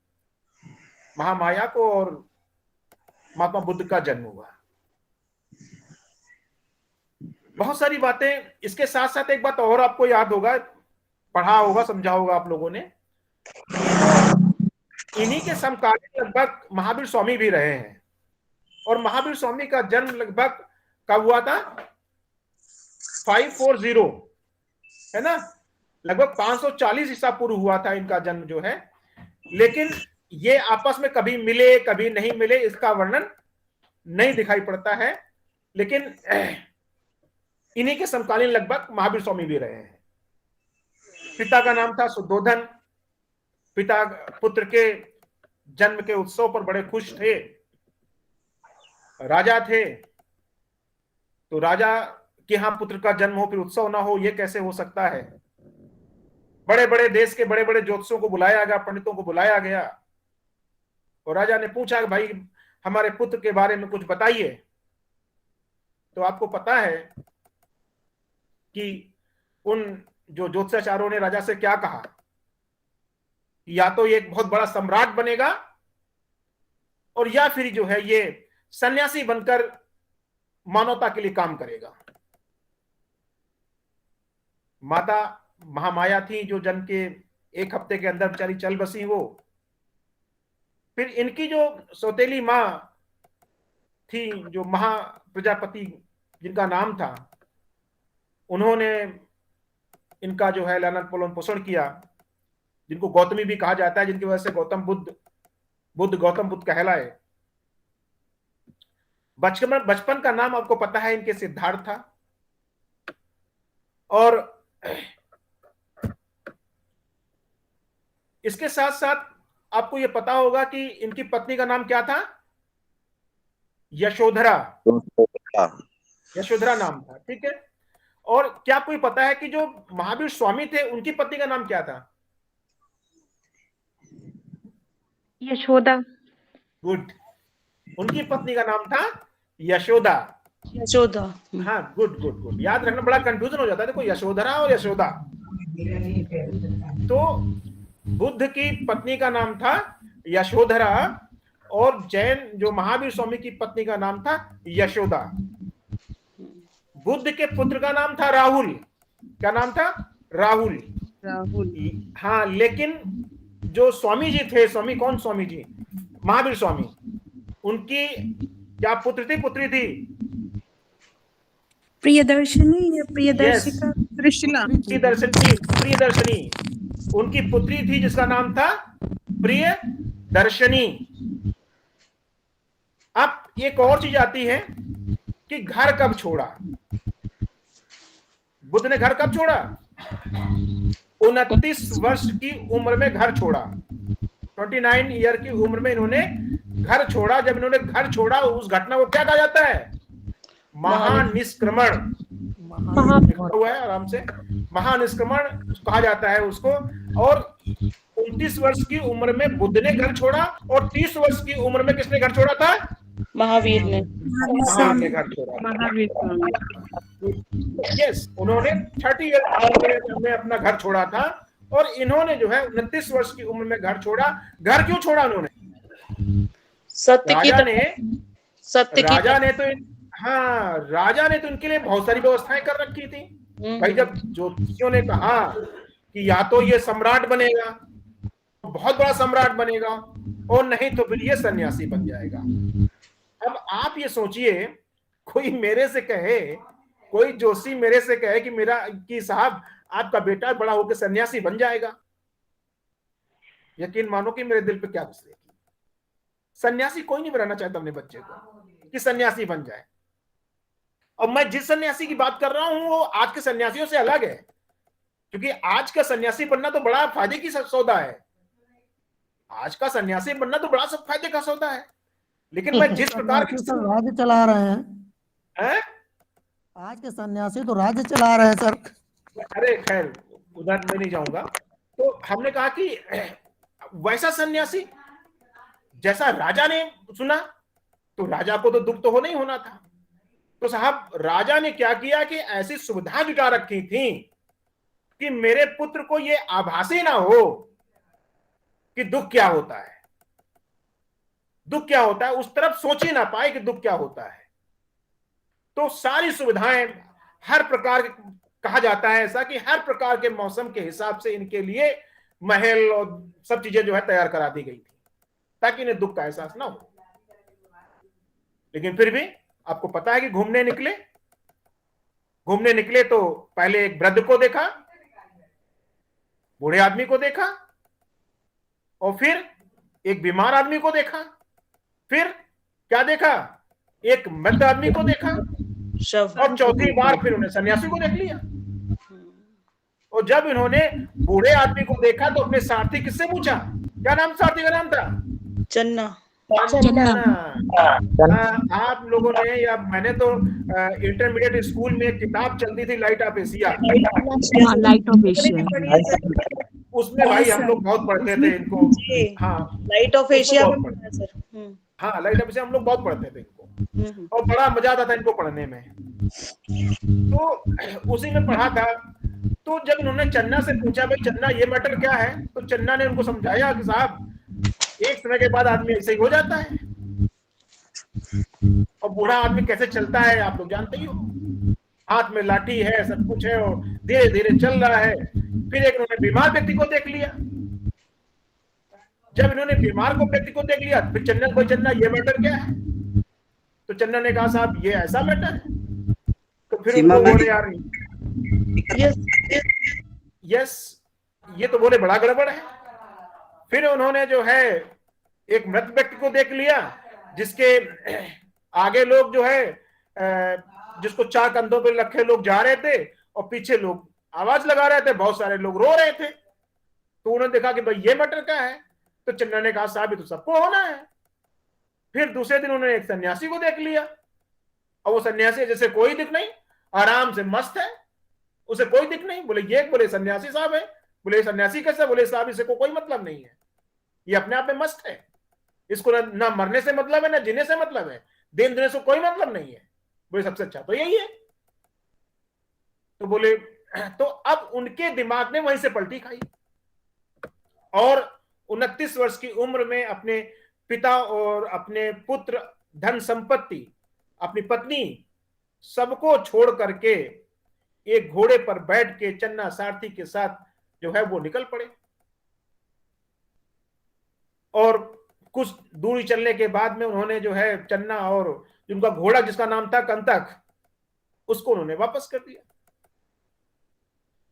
महामाया को, और महात्मा बुद्ध का जन्म हुआ। बहुत सारी बातें। इसके साथ साथ एक बात और आपको याद होगा, पढ़ा होगा, समझा होगा आप लोगों ने, इन्हीं के समकालीन लगभग महावीर स्वामी भी रहे हैं, और महावीर स्वामी का जन्म लगभग कब हुआ था? 540, है ना, लगभग 540 ईसा पूर्व हुआ था इनका जन्म जो है। लेकिन ये आपस में कभी मिले कभी नहीं मिले, इसका वर्णन नहीं दिखाई पड़ता है। लेकिन इन्हीं के समकालीन लगभग महावीर स्वामी भी रहे हैं। पिता का नाम था शुद्धोधन। पिता पुत्र के जन्म के उत्सव पर बड़े खुश थे। राजा थे, तो राजा के यहां पुत्र का जन्म हो फिर उत्सव ना हो, यह कैसे हो सकता है? बड़े बड़े देश के बड़े बड़े ज्योतिषों को बुलाया गया, पंडितों को बुलाया गया, और राजा ने पूछा कि भाई हमारे पुत्र के बारे में कुछ बताइए। तो आपको पता है कि उन जो ज्योतिषाचार्यों ने राजा से क्या कहा? या तो ये एक बहुत बड़ा सम्राट बनेगा, और या फिर जो है ये सन्यासी बनकर मानवता के लिए काम करेगा। माता महामाया थी जो जन्म के एक हफ्ते के अंदर बेचारी चल बसी वो। फिर इनकी जो सौतेली मां थी, जो महा प्रजापति जिनका नाम था, उन्होंने इनका जो है लालन पालन पोषण किया, जिनको गौतमी भी कहा जाता है, जिनकी वजह से गौतम बुद्ध गौतम बुद्ध कहलाए। बचपन का नाम आपको पता है इनके सिद्धार्थ था। और इसके साथ साथ आपको यह पता होगा कि इनकी पत्नी का नाम क्या था? यशोधरा। यशोधरा नाम था, ठीक है। और क्या आपको पता है कि जो महावीर स्वामी थे उनकी पत्नी का नाम क्या था? यशोदा। गुड। उनकी पत्नी का नाम था यशोदा। यशोदा। हाँ, गुड गुड गुड। याद रखना, बड़ा कंफ्यूजन हो जाता है, देखो यशोधरा और यशोदा। तो बुद्ध की पत्नी का नाम था यशोधरा, और जैन जो महावीर स्वामी की पत्नी का नाम था यशोदा। बुद्ध के पुत्र का नाम था राहुल। क्या नाम था? राहुल। हाँ, लेकिन जो स्वामी जी थे, स्वामी कौन? स्वामी जी महावीर स्वामी, उनकी क्या पुत्र थी, पुत्री थी? प्रियदर्शनी या प्रियदर्शिका? त्रिशला। प्रियदर्शनी उनकी पुत्री थी, जिसका नाम था प्रियदर्शनी। अब एक और चीज आती है कि घर कब छोड़ा बुद्ध ने? घर कब छोड़ा? 29 वर्ष की उम्र में घर छोड़ा। 29 ईयर की उम्र में इन्होंने घर छोड़ा। जब इन्होंने घर छोड़ा, उस घटना को क्या कहा जाता है? महानिष्क्रमण। हुआ है आराम से, महानिष्क्रमण कहा जाता है उसको। और 29 वर्ष की उम्र में बुद्ध ने घर छोड़ा, और 30 वर्ष की उम्र में किसने घर छोड़ा था? महावीर ने। घर छोड़ा। यस, उन्होंने 30 ईयर में अपना घर छोड़ा था, और इन्होंने जो है 29 वर्ष की उम्र में घर छोड़ा। घर क्यों छोड़ा उन्होंने? राजा ने तो इनके लिए बहुत सारी व्यवस्थाएं कर रखी थी भाई। जब ज्योतिषियों ने कहा कि या तो ये सम्राट बनेगा, बहुत बड़ा सम्राट बनेगा, और नहीं तो फिर ये सन्यासी बन जाएगा। अब आप ये सोचिए, कोई मेरे से कहे, कोई जोशी मेरे से कहे कि साहब आपका बेटा बड़ा होकर सन्यासी बन जाएगा, यकीन मानो कि मेरे दिल पे क्या गुजरेगी। सन्यासी कोई नहीं बनाना चाहता अपने बच्चे को कि सन्यासी बन जाए। और मैं जिस सन्यासी की बात कर रहा हूं वो आज के सन्यासियों से अलग है, क्योंकि आज का सन्यासी बनना तो बड़ा फायदे की सौदा है। आज का सन्यासी बनना तो बड़ा सब फायदे का सौदा है। लेकिन मैं जिस प्रकार के राज्य चला रहे हैं, आज के सन्यासी तो राज्य चला रहे हैं सर। अरे खैर उधर मैं नहीं जाऊंगा। तो हमने कहा कि वैसा सन्यासी जैसा राजा ने सुना, तो राजा को तो दुख तो होना ही होना था। तो साहब राजा ने क्या किया कि ऐसी सुविधा जुटा रखी थी कि मेरे पुत्र को ये आभासी ना हो कि दुख क्या होता है, दुख क्या होता है, उस तरफ सोच ही ना पाए कि दुख क्या होता है। तो सारी सुविधाएं हर प्रकार के, कहा जाता है ऐसा कि हर प्रकार के मौसम के हिसाब से इनके लिए महल और सब चीजें जो है तैयार करा दी गई थी ताकि इन्हें दुख का एहसास ना हो। लेकिन फिर भी आपको पता है कि घूमने निकले तो पहले एक वृद्ध को देखा, बूढ़े आदमी को देखा, और फिर एक बीमार आदमी को देखा, फिर क्या देखा, एक मृत आदमी को देखा, और चौथी बार फिर उन्हें सन्यासी को देख लिया। और जब इन्होंने बूढ़े आदमी को देखा तो अपने सारथी किससे पूछा, क्या नाम सारथी का नाम था? चन्ना। आप लोगों ने या मैंने तो इंटरमीडिएट स्कूल में एक किताब चलती थी light of Asia, light of Asia, उसमें भाई हम लोग बहुत पढ़ते थे इनको। हाँ लाइट ऑफ एशिया हाँ लाइट ऑफ एशिया हम लोग बहुत पढ़ते थे इनको, और बड़ा मजा आता था इनको पढ़ने में। तो उसी में पढ़ा था। तो जब उन्होंने चन्ना से पूछा भाई चन्ना ये मैटर क्या है, तो चन्ना ने उनको समझाया कि साहब एक समय के बाद आदमी ऐसे ही हो जाता है, और बूढ़ा आदमी कैसे चलता है आप लोग जानते ही हो, हाथ में लाठी है, सब कुछ है, और धीरे धीरे चल रहा है। फिर एक उन्होंने बीमार व्यक्ति को देख लिया। जब इन्होंने बीमार को व्यक्ति को देख लिया फिर चन्ना ये मैटर क्या है, तो चन्ना ने कहा साहब ये ऐसा मैटर है। तो फिर उनको बोले यार यस ये तो बोले बड़ा गड़बड़ है। फिर उन्होंने जो है एक मृत व्यक्ति को देख लिया जिसके आगे लोग जो है जिसको 4 कंधों पे रखे लोग जा रहे थे और पीछे लोग आवाज लगा रहे थे, बहुत सारे लोग रो रहे थे। तो उन्होंने देखा कि भाई ये मैटर क्या है, तो चन्ना ने कहा साहब ये तो सबको होना है। फिर दूसरे दिन उन्होंने एक सन्यासी को देख लिया, और वो सन्यासी जैसे कोई दिख नहीं, आराम से मस्त है, उसे कोई दिख नहीं। बोले सन्यासी साहब है। बोले सन्यासी कैसे? बोले साहब इसे कोई मतलब नहीं है, ये अपने आप में मस्त है, इसको ना मरने से मतलब है ना जीने से मतलब है, दिन देने से कोई मतलब नहीं है। बोले सबसे अच्छा तो यही है। तो बोले तो अब उनके दिमाग ने वहीं से पलटी खाई, और 29 वर्ष की उम्र में अपने पिता और अपने पुत्र, धन संपत्ति, अपनी पत्नी, सबको छोड़ करके एक घोड़े पर बैठ के चन्ना सारथी के साथ जो है वो निकल पड़े। और कुछ दूरी चलने के बाद में उन्होंने जो है चन्ना और उनका घोड़ा जिसका नाम था कंतक, उसको उन्होंने वापस कर दिया।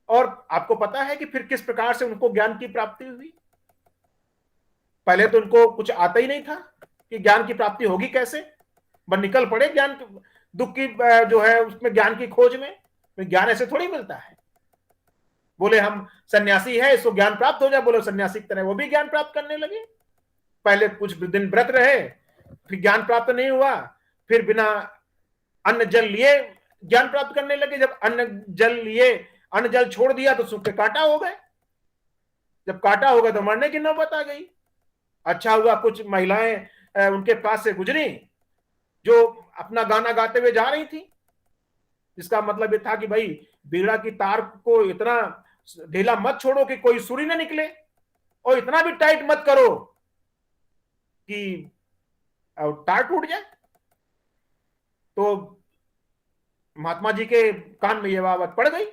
और आपको पता है कि फिर किस प्रकार से उनको ज्ञान की प्राप्ति हुई। पहले तो उनको कुछ आता ही नहीं था कि ज्ञान की प्राप्ति होगी कैसे, बस निकल पड़े ज्ञान दुख की जो है उसमें ज्ञान की खोज में। ज्ञान ऐसे थोड़ी मिलता है। बोले हम सन्यासी है इसको ज्ञान प्राप्त हो जाए, बोले सन्यासी की तरह वो भी ज्ञान प्राप्त करने लगे। पहले कुछ दिन व्रत रहे, फिर ज्ञान प्राप्त नहीं हुआ, फिर बिना अन्न जल लिए ज्ञान प्राप्त करने लगे। जब अन्न जल लिए, अन्न जल छोड़ दिया तो सूख के कांटा हो गए। जब कांटा हो गया तो मरने की नौबत आ गई। अच्छा हुआ कुछ महिलाएं उनके पास से गुजरी जो अपना गाना गाते हुए जा रही थी, जिसका मतलब ये था कि भाई बीड़ा की तार को इतना ढीला मत छोड़ो कि कोई सुर ही ना निकले, और इतना भी टाइट मत करो कि तार टूट जाए। तो महात्मा जी के कान में ये बात पड़ गई,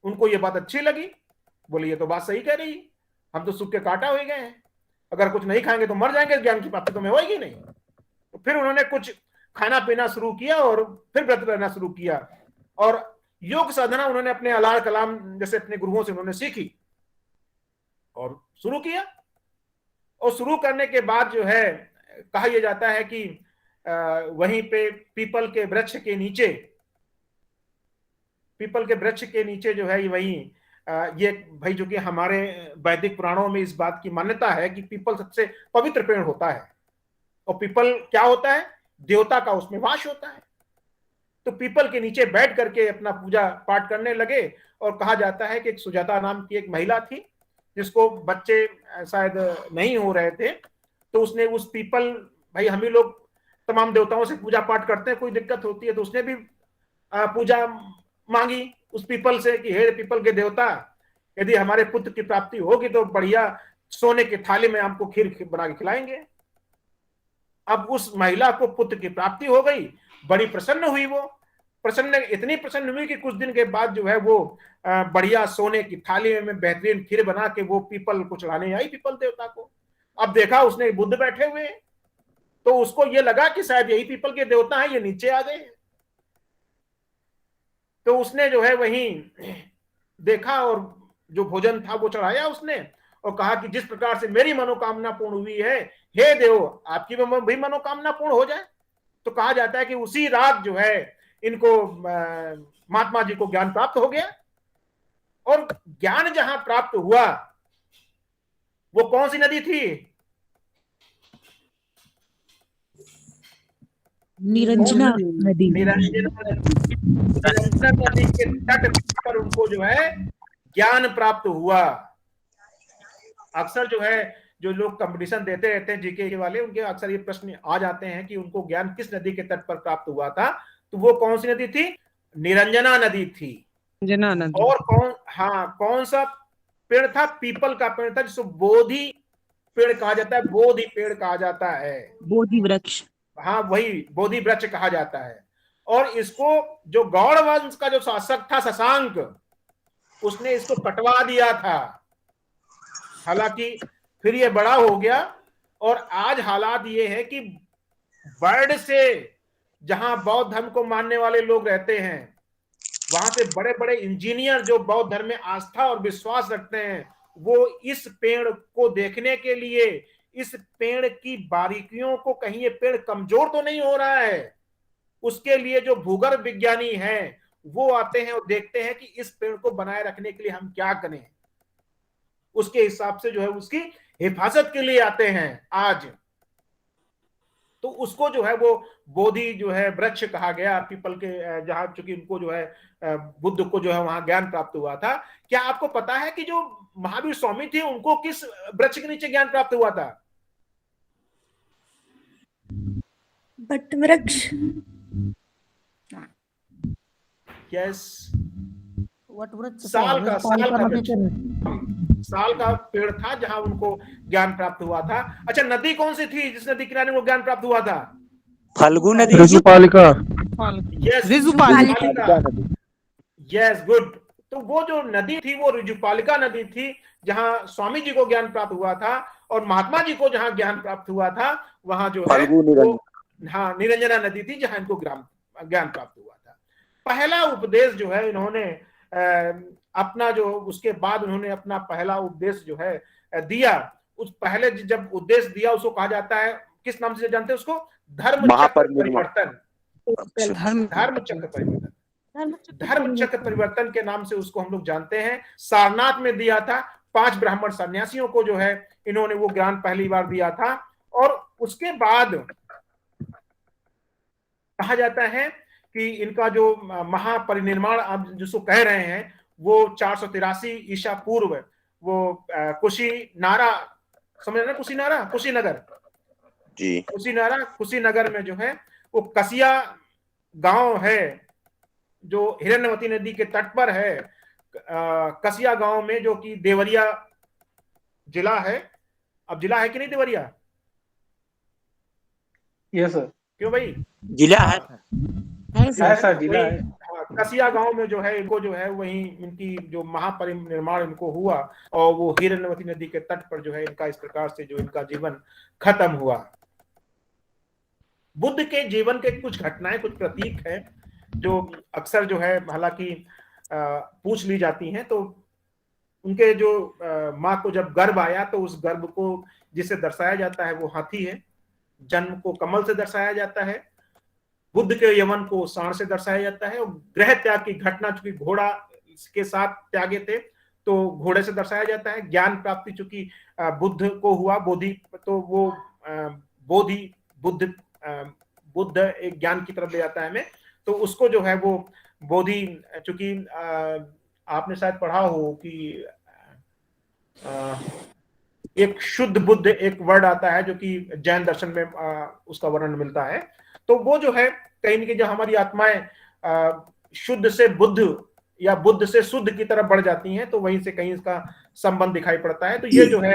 उनको ये बात अच्छी लगी। बोले ये तो बात सही कह रही, हम तो सूख के कांटा हो गए हैं, अगर कुछ नहीं खाएंगे तो मर जाएंगे, ज्ञान की प्राप्ति तो में होगी नहीं। तो फिर उन्होंने कुछ खाना पीना शुरू किया और फिर व्रत रहना शुरू किया, और योग साधना उन्होंने अपने अलार कलाम जैसे अपने गुरुओं से उन्होंने सीखी और शुरू किया। और शुरू करने के बाद जो है कहा यह जाता है कि वहीं पे पीपल के वृक्ष के नीचे जो है वहीं ये भाई जो कि हमारे वैदिक पुराणों में इस बात की मान्यता है कि पीपल सबसे पवित्र पेड़ होता है, और पीपल क्या होता है, देवता का उसमें वास होता है। तो पीपल के नीचे बैठ करके अपना पूजा पाठ करने लगे, और कहा जाता है कि एक सुजाता नाम की एक महिला थी जिसको बच्चे शायद नहीं हो रहे थे, तो उसने उस पीपल, भाई हम ही लोग तमाम देवताओं से पूजा पाठ करते हैं, कोई दिक्कत होती है तो उसने भी पूजा मांगी उस पीपल से कि हे पीपल के देवता, यदि हमारे पुत्र की प्राप्ति होगी तो बढ़िया सोने की थाली में हमको खीर बना के खिलाएंगे। अब उस महिला को पुत्र की प्राप्ति हो गई, बड़ी प्रसन्न हुई, वो इतनी प्रसन्न हुई कि कुछ दिन के बाद जो है वो बढ़िया सोने की थाली में बेहतरीन खीर बना के वो पीपल को चढ़ाने आई, पीपल देवता को। अब देखा उसने बुद्ध बैठे हुए, तो उसको ये लगा कि शायद यही पीपल के देवता हैं, ये नीचे आ गए। तो उसने जो है वहीं देखा और जो भोजन था वो चढ़ाया उसने, और कहा कि जिस प्रकार से मेरी मनोकामना पूर्ण हुई है, हे देव आपकी भी मनोकामना पूर्ण हो जाए। तो कहा जाता है कि उसी रात जो है इनको महात्मा जी को ज्ञान प्राप्त हो गया। और ज्ञान जहां प्राप्त हुआ वो कौन सी नदी थी? निरंजना नदी। निरंजना नदी के तट पर उनको जो है ज्ञान प्राप्त हुआ। अक्सर जो है जो लोग कंपटीशन देते रहते हैं जीके वाले, उनके अक्सर ये प्रश्न आ जाते हैं कि उनको ज्ञान किस नदी के तट पर प्राप्त हुआ था, तो वो कौन सी नदी थी? निरंजना नदी थी। और कौन सा पेड़ था? पीपल का पेड़ था, जिसको बोधि पेड़ कहा जाता है, बोधि पेड़ कहा जाता है, बोधि वृक्ष। हाँ वही बोधि वृक्ष कहा जाता है। और इसको जो गौड़ वंश का जो शासक था शशांक, उसने इसको कटवा दिया था। हालांकि फिर ये बड़ा हो गया, और आज हालात ये है कि वर्ल्ड से जहां बौद्ध धर्म को मानने वाले लोग रहते हैं, वहां से बड़े बड़े इंजीनियर जो बौद्ध धर्म में आस्था और विश्वास रखते हैं, वो इस पेड़ को देखने के लिए, इस पेड़ की बारीकियों को, कहीं ये पेड़ कमजोर तो नहीं हो रहा है, उसके लिए जो भूगर्भ विज्ञानी हैं वो आते हैं और देखते हैं कि इस पेड़ को बनाए रखने के लिए हम क्या करें। उसके हिसाब से जो है उसकी हिफाजत के लिए आते हैं आज। तो उसको जो है वो बोधि जो है वृक्ष कहा गया, पीपल के, जहां चूंकि उनको जो है बुद्ध को जो है वहां ज्ञान प्राप्त हुआ था। क्या आपको पता है कि जो महावीर स्वामी थे उनको किस वृक्ष के नीचे ज्ञान प्राप्त हुआ था? बट वृक्ष। यस, वट वृक्ष, साल का पेड़ था जहां उनको ज्ञान प्राप्त हुआ था। अच्छा, नदी कौन सी थी जिस नदी किनारे वो ज्ञान प्राप्त हुआ था? फल्गु नदी, Rijupalika. Yes, Rijupalika. Yes, good. तो वो जो नदी थी वो ऋजुपालिका नदी थी, जहां स्वामी जी को ज्ञान प्राप्त हुआ था, और महात्मा जी को जहां ज्ञान प्राप्त हुआ था वहां जो है हाँ निरंजना नदी थी जहां इनको ज्ञान प्राप्त हुआ था। पहला उपदेश जो है इन्होंने अपना जो, उसके बाद उन्होंने अपना पहला उपदेश जो है दिया। उस पहले जब उपदेश दिया उसको कहा जाता है, किस नाम से जानते हैं उसको? धर्म चक्र परिवर्तन। धर्म चक्र परिवर्तन के नाम से उसको हम लोग जानते हैं। सारनाथ में दिया था, 5 ब्राह्मण सन्यासियों को जो है इन्होंने वो ज्ञान पहली बार दिया था। और उसके बाद कहा जाता है कि इनका जो महापरिनिर्वाण आप जिसको कह रहे हैं वो 483 ईसा पूर्व, वो कुशीनारा, समझ रहे ना, कुशीनगर जी, कुशीनगर में जो है वो कसिया गांव है जो हिरण्यवती नदी के तट पर है। कसिया गांव में, जो कि देवरिया जिला है। अब जिला है कि नहीं देवरिया? Yes sir. क्यों भाई? जिला है सर, जिला है। कसिया गांव में जो है इनको जो है वहीं इनकी जो महापरिनिर्वाण इनको हुआ, और वो हिरण्यवती नदी के तट पर जो है इनका इस प्रकार से जो इनका जीवन खत्म हुआ। बुद्ध के जीवन के कुछ घटनाएं, कुछ प्रतीक हैं जो अक्सर जो है हालांकि पूछ ली जाती हैं, तो उनके जो माँ को जब गर्भ आया तो उस गर्भ को जिसे दर्शाया जाता है वो हाथी है, जन्म को कमल से दर्शाया जाता है, बुद्ध के यवन को सांड से दर्शाया जाता है, और ग्रह त्याग की घटना चूंकि घोड़ा के साथ त्यागे थे तो घोड़े से दर्शाया जाता है। ज्ञान प्राप्ति चूंकि बुद्ध को हुआ, बोधि, तो वो बोधि बुद्ध एक ज्ञान की तरफ ले जाता है हमें, तो उसको जो है वो बोधि, चूंकि आपने शायद पढ़ा हो कि एक शुद्ध बुद्ध एक वर्ड आता है जो कि जैन दर्शन में उसका वर्णन मिलता है। तो वो जो है कहीं न कहीं जब हमारी आत्माएं शुद्ध से बुद्ध या बुद्ध से शुद्ध की तरफ बढ़ जाती हैं तो वहीं से कहीं इसका संबंध दिखाई पड़ता है। तो ये जो है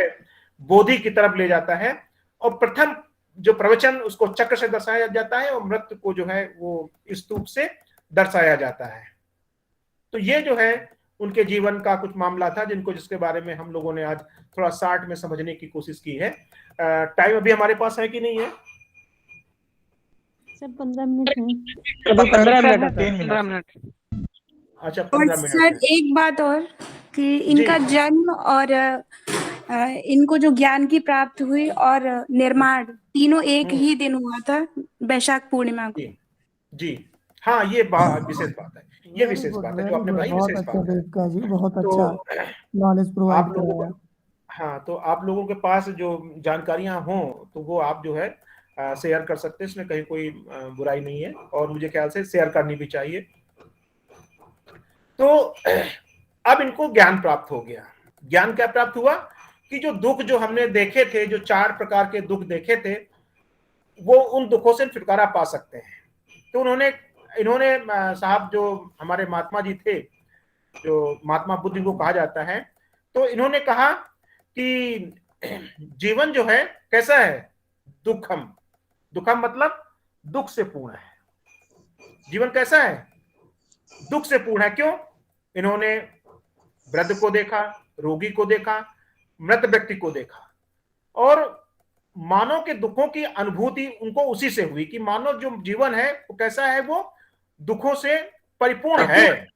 बोधि की तरफ ले जाता है, और प्रथम जो प्रवचन उसको चक्र से दर्शाया जाता है और मृत्यु को जो है वो स्तूप से दर्शाया जाता है। तो ये जो है उनके जीवन का कुछ मामला था जिसके बारे में हम लोगों ने आज थोड़ा शार्ट में समझने की कोशिश की है। टाइम अभी हमारे पास है कि नहीं है? सर 15 मिनट है। अभी 15 मिनट। अच्छा, 15 और मिनट सर एक बात और कि इनका जन्म और इनको जो ज्ञान की प्राप्त हुई और निर्माण तीनों एक ही दिन हुआ था, वैशाख पूर्णिमा को। जी हाँ, ये विशेष बात है, ये विशेष बात है जो आपने बताई, विशेष बात है। देविका जी बहुत तो अच्छा नॉलेज प्रोवाइड कराया। हाँ, तो आप लोगों के पास जो जानकारियां हों तो वो आप जो है शेयर कर सकते हैं, इसमें कहीं कोई बुराई नहीं है, और मुझे ख्याल से शेयर करनी भी चाहिए। तो अब इनको ज्ञान प्राप्त हो गया। ज्ञान क्या प्राप्त हुआ कि जो दुख जो हमने देखे थे, जो 4 प्रकार के दुख देखे थे, वो उन दुखों से छुटकारा पा सकते हैं। तो इन्होंने साहब जो हमारे महात्मा जी थे, जो महात्मा बुद्ध को कहा जाता है, तो इन्होंने कहा कि जीवन जो है कैसा है, दुखम मतलब दुख से पूर्ण है। जीवन कैसा है, दुख से पूर्ण है। क्यों? इन्होंने वृद्ध को देखा, रोगी को देखा, मृत व्यक्ति को देखा, और मानव के दुखों की अनुभूति उनको उसी से हुई कि मानव जो जीवन है वो कैसा है, वो दुखों से परिपूर्ण है।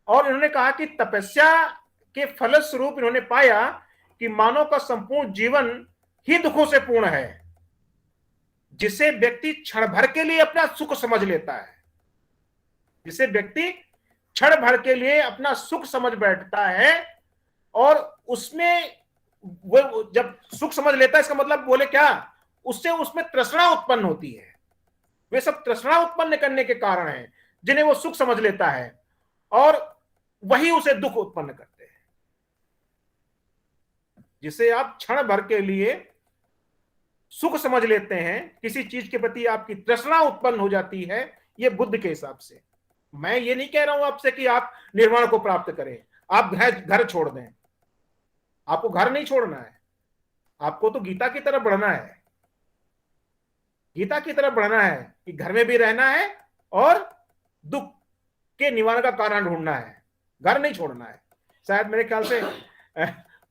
और इन्होंने कहा कि तपस्या के फलस्वरूप इन्होंने पाया कि मानव का संपूर्ण जीवन ही दुखों से पूर्ण है, जिसे व्यक्ति क्षण भर के लिए अपना सुख समझ लेता है, जिसे व्यक्ति क्षण भर के लिए अपना सुख समझ बैठता है, और उसमें वो जब सुख समझ लेता है, इसका मतलब बोले क्या, उससे उसमें तृष्णा उत्पन्न होती है। वे सब तृष्णा उत्पन्न करने के कारण हैं जिन्हें वो सुख समझ लेता है, और वही उसे दुख उत्पन्न करते हैं। जिसे आप क्षण भर के लिए सुख समझ लेते हैं, किसी चीज के प्रति आपकी तृष्णा उत्पन्न हो जाती है, ये बुद्ध के हिसाब से। मैं ये नहीं कह रहा हूं आपसे कि आप निर्वाण को प्राप्त करें, आप घर छोड़ दें। आपको घर नहीं छोड़ना है, आपको तो गीता की तरफ बढ़ना है। गीता की तरफ बढ़ना है कि घर में भी रहना है और दुख के निवारण का कारण ढूंढना है, घर नहीं छोड़ना है। शायद मेरे ख्याल से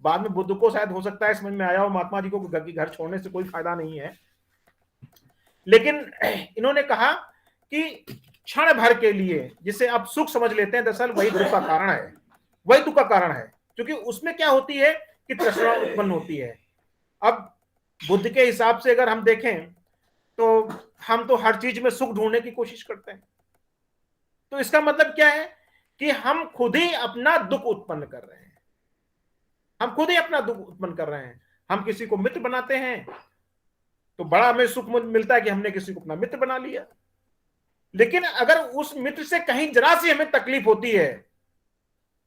बाद में बुद्ध को शायद हो सकता है समझ में आया हो महात्मा जी को कि घर छोड़ने से कोई फायदा नहीं है, लेकिन इन्होंने कहा कि क्षण भर के लिए जिसे आप सुख समझ लेते हैं, दरअसल वही दुख का कारण है, वही दुख का कारण है, क्योंकि उसमें क्या होती है कि तृष्णा उत्पन्न होती है। अब बुद्ध के हिसाब से अगर हम देखें तो हम तो हर चीज में सुख ढूंढने की कोशिश करते हैं, तो इसका मतलब क्या है कि हम खुद ही अपना दुख उत्पन्न कर रहे हैं, हम खुद ही अपना दुख उत्पन्न कर रहे हैं। हम किसी को मित्र बनाते हैं तो बड़ा हमें सुख मिलता है कि हमने किसी को अपना मित्र बना लिया, लेकिन अगर उस मित्र से कहीं जरा सी हमें तकलीफ होती है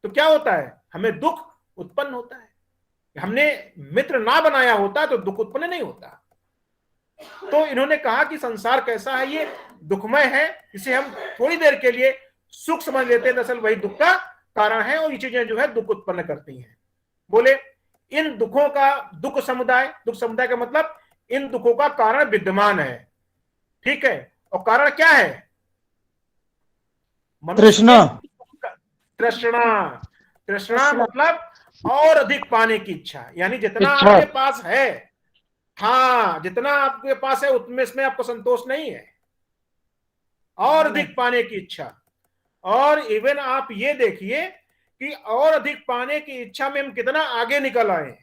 तो क्या होता है, हमें दुख उत्पन्न होता है। हमने मित्र ना बनाया होता तो दुख उत्पन्न नहीं होता। तो इन्होंने कहा कि संसार कैसा है, ये दुखमय है, इसे हम थोड़ी देर के लिए सुख समझ लेते हैं, दरअसल वही दुख का कारण है, और ये चीजें जो है दुख उत्पन्न करती हैं। बोले इन दुखों का दुख समुदाय का मतलब इन दुखों का कारण विद्यमान है, ठीक है। और कारण क्या है? तृष्णा मतलब और अधिक पाने की इच्छा, यानी जितना आपके पास है, हाँ जितना आपके पास है उतने इसमें आपको संतोष नहीं है, और अधिक पाने की इच्छा। और इवन आप ये देखिए कि कि और अधिक पाने की इच्छा में हम कितना आगे निकल आए हैं,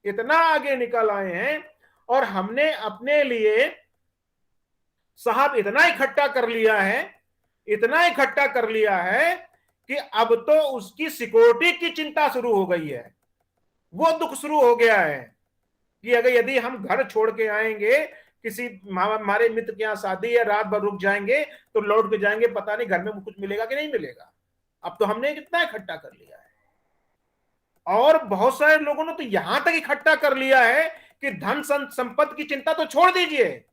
इतना आगे निकल आए हैं, और हमने अपने लिए साहब इतना इकट्ठा कर लिया है, इतना इकट्ठा कर लिया है कि अब तो उसकी सिक्योरिटी की चिंता शुरू हो गई है। वो दुख शुरू हो गया है कि अगर यदि हम घर छोड़ के आएंगे, किसी हमारे मित्र के यहाँ शादी है, रात भर रुक जाएंगे तो लौट के जाएंगे, पता नहीं घर में कुछ मिलेगा कि नहीं मिलेगा। अब तो हमने कितना इकट्ठा कर लिया है। और बहुत सारे लोगों ने तो यहां तक इकट्ठा कर लिया है कि धन संपत्ति की चिंता तो छोड़ दीजिए,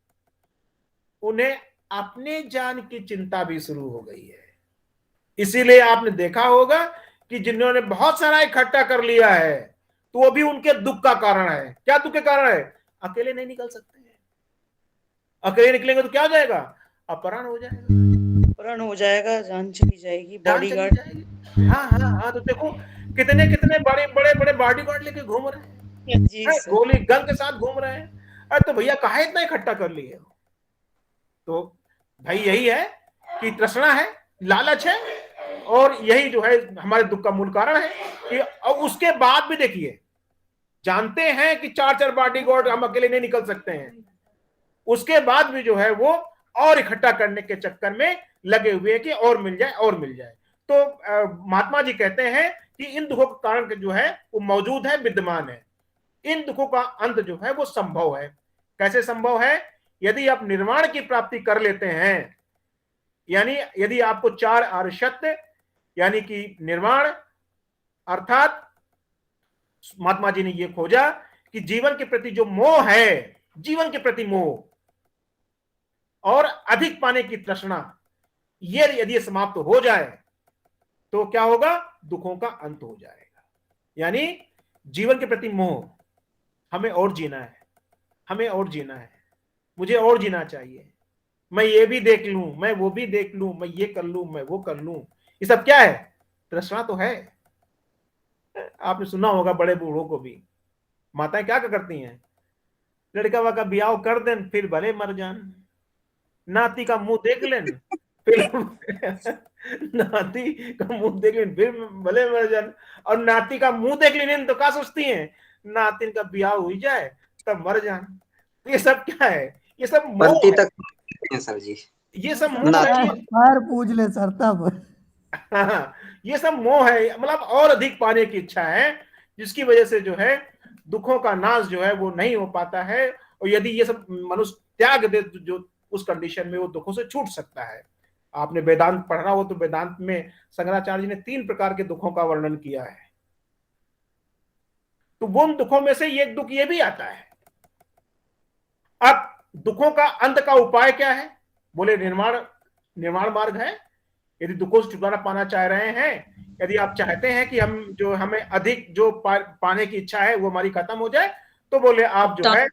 उन्हें अपने जान की चिंता भी शुरू हो गई है। इसीलिए आपने देखा होगा कि जिन्होंने बहुत सारा इकट्ठा कर लिया है तो वो भी उनके दुख का कारण है। क्या दुख के कारण है? अकेले नहीं निकल सकते हैं, अकेले निकलेंगे तो क्या हो जाएगा? अपहरण हो जाएगा, अपहरण हो जाएगा, जान चली जाएगी, बॉडीगार्ड। हाँ हाँ हाँ, तो देखो कितने कितने बड़े बड़े बड़े बॉडीगार्ड लेके घूम रहे हैं, जी गोली गन के साथ घूम रहे हैं। अरे तो भैया काहे इतना इकट्ठा कर लिए? तो भाई यही है कि तृष्णा है, लालच है, और यही जो है हमारे दुख का मूल कारण है कि और उसके बाद भी देखिए, जानते हैं कि 4-4 बॉडीगार्ड हम अकेले नहीं निकल सकते हैं, उसके बाद भी जो है वो और इकट्ठा करने के चक्कर में लगे हुए कि और मिल जाए और मिल जाए। तो महात्मा जी कहते हैं कि इन दुखों का कारण जो है वो मौजूद है, विद्यमान है। इन दुखों का अंत जो है वो संभव है। कैसे संभव है? यदि आप निर्वाण की प्राप्ति कर लेते हैं, यानी यदि आपको 4 आर्य सत्य यानी कि निर्वाण, अर्थात महात्मा जी ने यह खोजा कि जीवन के प्रति जो मोह है, जीवन के प्रति मोह और अधिक पाने की तृष्णा, ये यदि समाप्त हो जाए तो क्या होगा? दुखों का अंत हो जाएगा। यानी जीवन के प्रति मोह, हमें और जीना है, हमें और जीना है, मुझे और जीना चाहिए, मैं ये भी देख लूं, मैं वो भी देख लूं, मैं ये कर लूं, मैं वो कर लूं, ये सब क्या है? तृष्णा तो है। आपने सुना होगा बड़े बूढ़ों को भी, माताएं क्या करती हैं? लड़का वाका ब्याह कर दें फिर भले मर जान, नाती का मुंह देख लें फिर नाती का मुंह देख लें फिर भले मर जान, और नाती का मुंह देख लें तो क्या सोचती हैं? नातिन का ब्याह हो जाए तब मर जान। ये सब क्या है? ये सब मोह है सर जी, ये सब मोह है। पूछ ले सर तब। हाँ, ये सब मोह है, मतलब और अधिक पाने की इच्छा है, जिसकी वजह से जो है दुखों का नाश जो है वो नहीं हो पाता है। और यदि ये सब मनुष्य त्याग दे जो उस कंडीशन में वो दुखों से छूट सकता है। आपने वेदांत पढ़ना हो तो वेदांत में शंकराचार्य जी ने 3 प्रकार के दुखों का वर्णन किया है। तो वो उन दुखों में से एक दुख ये भी आता है। अब दुखों का अंत का उपाय क्या है? बोले निर्माण मार्ग है। यदि दुखों से छुटकारा पाना चाह रहे हैं, यदि आप चाहते हैं कि हम जो हमें अधिक जो पाने की इच्छा है वो हमारी खत्म हो जाए, तो बोले आप जो है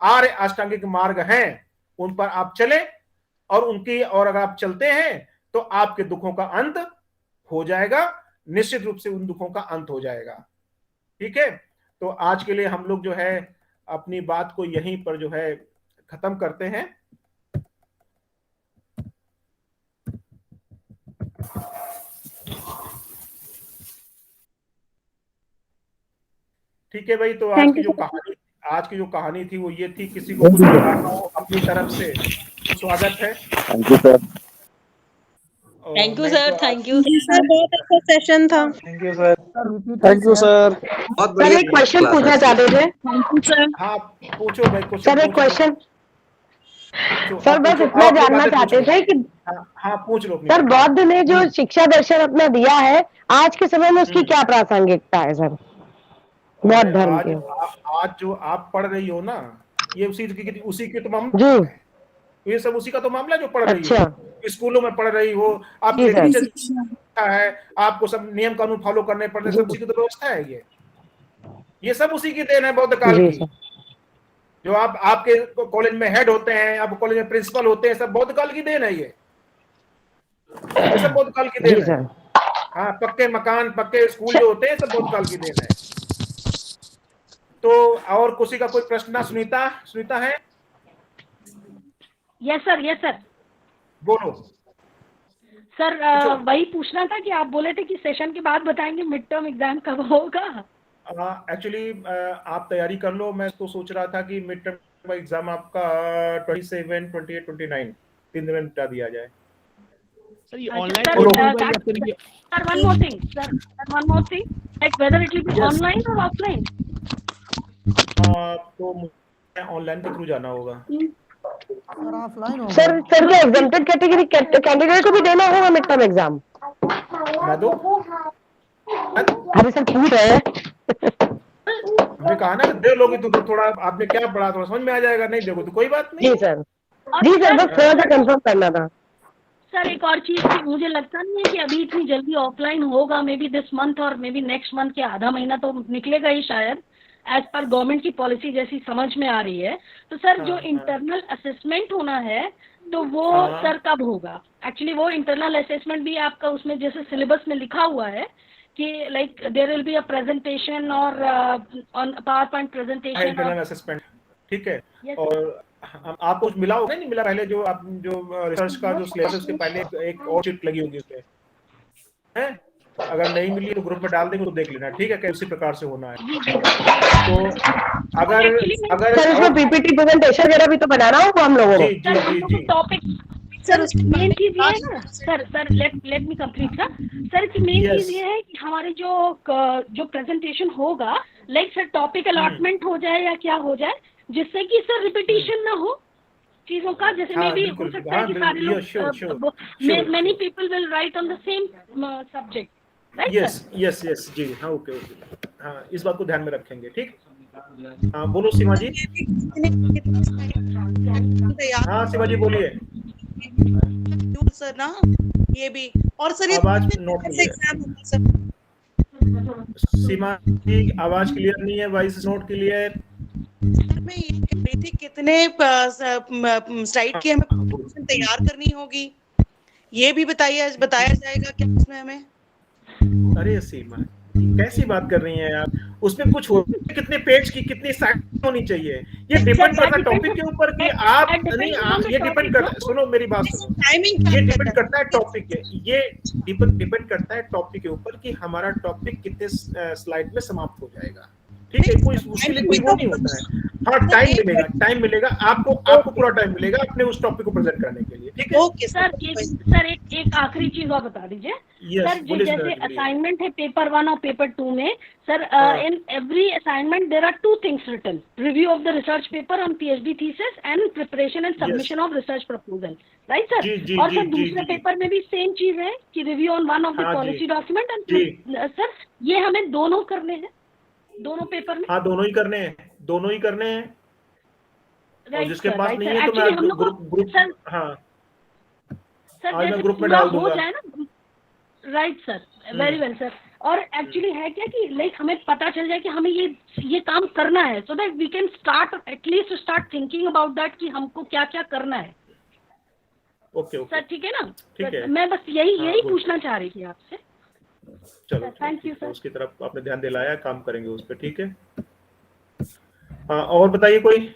आर्य अष्टांगिक मार्ग हैं उन पर आप चले, और अगर आप चलते हैं तो आपके दुखों का अंत हो जाएगा, निश्चित रूप से उन दुखों का अंत हो जाएगा। ठीक है, तो आज के लिए हम लोग जो है अपनी बात को यहीं पर जो है खत्म करते हैं। ठीक है भाई, तो आज की जो कहानी थी वो ये थी। किसी को कुछ बताना हो अपनी तरफ से स्वागत है। Thank you sir. Thank you sir, thank you sir, बहुत अच्छा सेशन था। Thank you sir. Thank you sir. बहुत सर बढ़िया एक क्वेश्चन क्लास पूछना है। चाहते थे। Thank you sir. हाँ पूछो भाई, सर एक क्वेश्चन, सर बस इतना जानना चाहते थे कि हाँ पूछ लो। सर बौद्ध ने जो शिक्षा दर्शन अपना दिया है आज के समय में उसकी क्या प्रासंगिकता है सर बौद्ध धर्म के? आज जो आप पढ़ रही हो ना, ये उसी के तो मामला है। ये सब उसी का तो मामला जो पढ़ रही हो, स्कूलों में पढ़ रही हो, आपके टीचर है, आपको सब नियम कानून फॉलो करने पड़ते, सब उसी की तो व्यवस्था है। ये सब उसी की देन है बौद्ध काल की। जो आपके कॉलेज में हेड होते हैं, आप कॉलेज में प्रिंसिपल होते हैं, सब बौद्ध काल की देन है। ये सब बौद्ध काल की देन है। हाँ, पक्के मकान, पक्के स्कूल जो होते हैं सब बौद्ध काल की देन है। तो और किसी का कोई प्रश्न ना? सुनीता है? Yes sir, yes sir. बोलो। सर वही पूछना था कि आप बोले थे कि सेशन के बाद बताएंगे मिड टर्म एग्जाम कब होगा। एक्चुअली आप तैयारी कर लो, मैं तो सोच रहा था कि मिड टर्म एग्जाम आपका 27, 28, 29 3 दिन में निपटा दिया जाए। सर ये online sir one more thing sir, one more thing, like whether it will be online और ऑफलाइन। तो ऑनलाइन के थ्रू जाना होगा ऑफलाइन होगा सर क्या एग्जाम्प्टेड कैटेगरी कैंडिडेट को भी देना होगा मिड टर्म एग्जाम? मैं दो अरे सर पूछ रहे हैं। हमने कहा ना दे लोगे तो थोड़ा आपने क्या पढ़ा थोड़ा समझ में आ जाएगा, नहीं देखो तो कोई बात नहीं। जी सर बस थोड़ा सा कंफर्म करना था। सर एक और चीज की मुझे लगता नहीं है कि अभी इतनी जल्दी ऑफलाइन होगा, मे बी दिस मंथ और मे बी नेक्स्ट मंथ के आधा महीना तो निकलेगा ही शायद, एज पर गवर्नमेंट की पॉलिसी जैसी समझ में आ रही है। तो सर जो इंटरनल असेसमेंट होना है तो वो सर कब होगा? एक्चुअली वो इंटरनल असेसमेंट भी आपका उसमें जैसे सिलेबस में लिखा हुआ है कि like there will be a presentation और on PowerPoint presentation internal assessment, ठीक है। और आपको मिला होगा नहीं मिला पहले जो आप जो रिसर्च का जो सिलेबस उसके पहले एक और शीट लगी होगी उसमें है, अगर नहीं मिली तो ग्रुप में डाल देंगे तो देख लेना, ठीक है, कैसी प्रकार से होना है। तो अगर सर इसमें पीपीटी प्रेजेंटेशन वगैरह भी तो बनाना होगा हम लोगों को। जी टॉपिक सर मेन चीज ये है ना sir let me complete sir इसकी मेन चीज ये है कि हमारे जो प्रेजेंटेशन होगा लाइक सर टॉपिक अलॉटमेंट हो जाए या क्या हो जाए जिससे कि सर रिपीटिशन ना हो चीजों का, जैसे मे भी हो सकता है कि सारे लोग many people will write on the same subject. Yes जी हाँ ओके हाँ इस बात को ध्यान में रखेंगे, ठीक। हाँ बोलो सीमा जी। हाँ सीमा जी बोलिए। सर ना ये भी और सर ये आवाज नोट सीमा जी आवाज क्लियर नहीं है, वॉइस नोट क्लियर। मैं ये कह रही थी कितने स्लाइड की हमें तैयार करनी होगी ये भी बताया जाएगा क्या उसमें हमें? अरे सीमा कैसी बात कर रही हैं आप, उसमें कुछ हो कितने पेज की कितनी साइड होनी चाहिए, ये डिपेंड करता है टॉपिक के ऊपर कि आप नहीं ये डिपेंड करता है, सुनो मेरी बात सुनो, ये डिपेंड करता है टॉपिक के, ये डिपेंड करता है टॉपिक के ऊपर कि हमारा टॉपिक कितने स्लाइड में समाप्त हो जाएगा, ठीक है। कोई उसके लिए कोई वो नहीं होता है। हाँ टाइम मिलेगा आपको पूरा टाइम मिलेगा अपने उस टॉपिक को प्रेजेंट करने के लिए, ठीक है। ओके सर एक आखिरी चीज और बता दीजिए सर, जैसे असाइनमेंट है पेपर 1 और पेपर 2 में sir in every assignment there are 2 things written, review of the research paper on PhD thesis and preparation and submission of research proposal, right sir. और सर दूसरे पेपर में भी सेम चीज है कि review on one of the policy document and sir ये हमें दोनों करने हैं दोनों पेपर में। हाँ दोनों ही करने हैं और जिसके पास नहीं है तो मैं ग्रुप हाँ सर आज मैं ग्रुप में डाल दूंगा, हो जाए ना, right sir, very well sir. और एक्चुअली है क्या कि लाइक हमें पता चल जाए कि हमें ये काम करना है, so that we can start at least start thinking about that कि हमको क्या क्या करना है। ओके सर ठीक है ना, ठीक है। मैं बस यही पूछना चाह रही थी आपसे। चलो थैंक यू सर, उसकी तरफ आपने ध्यान दिलाया, काम करेंगे उस पर, ठीक है। हाँ और बताइए कोई।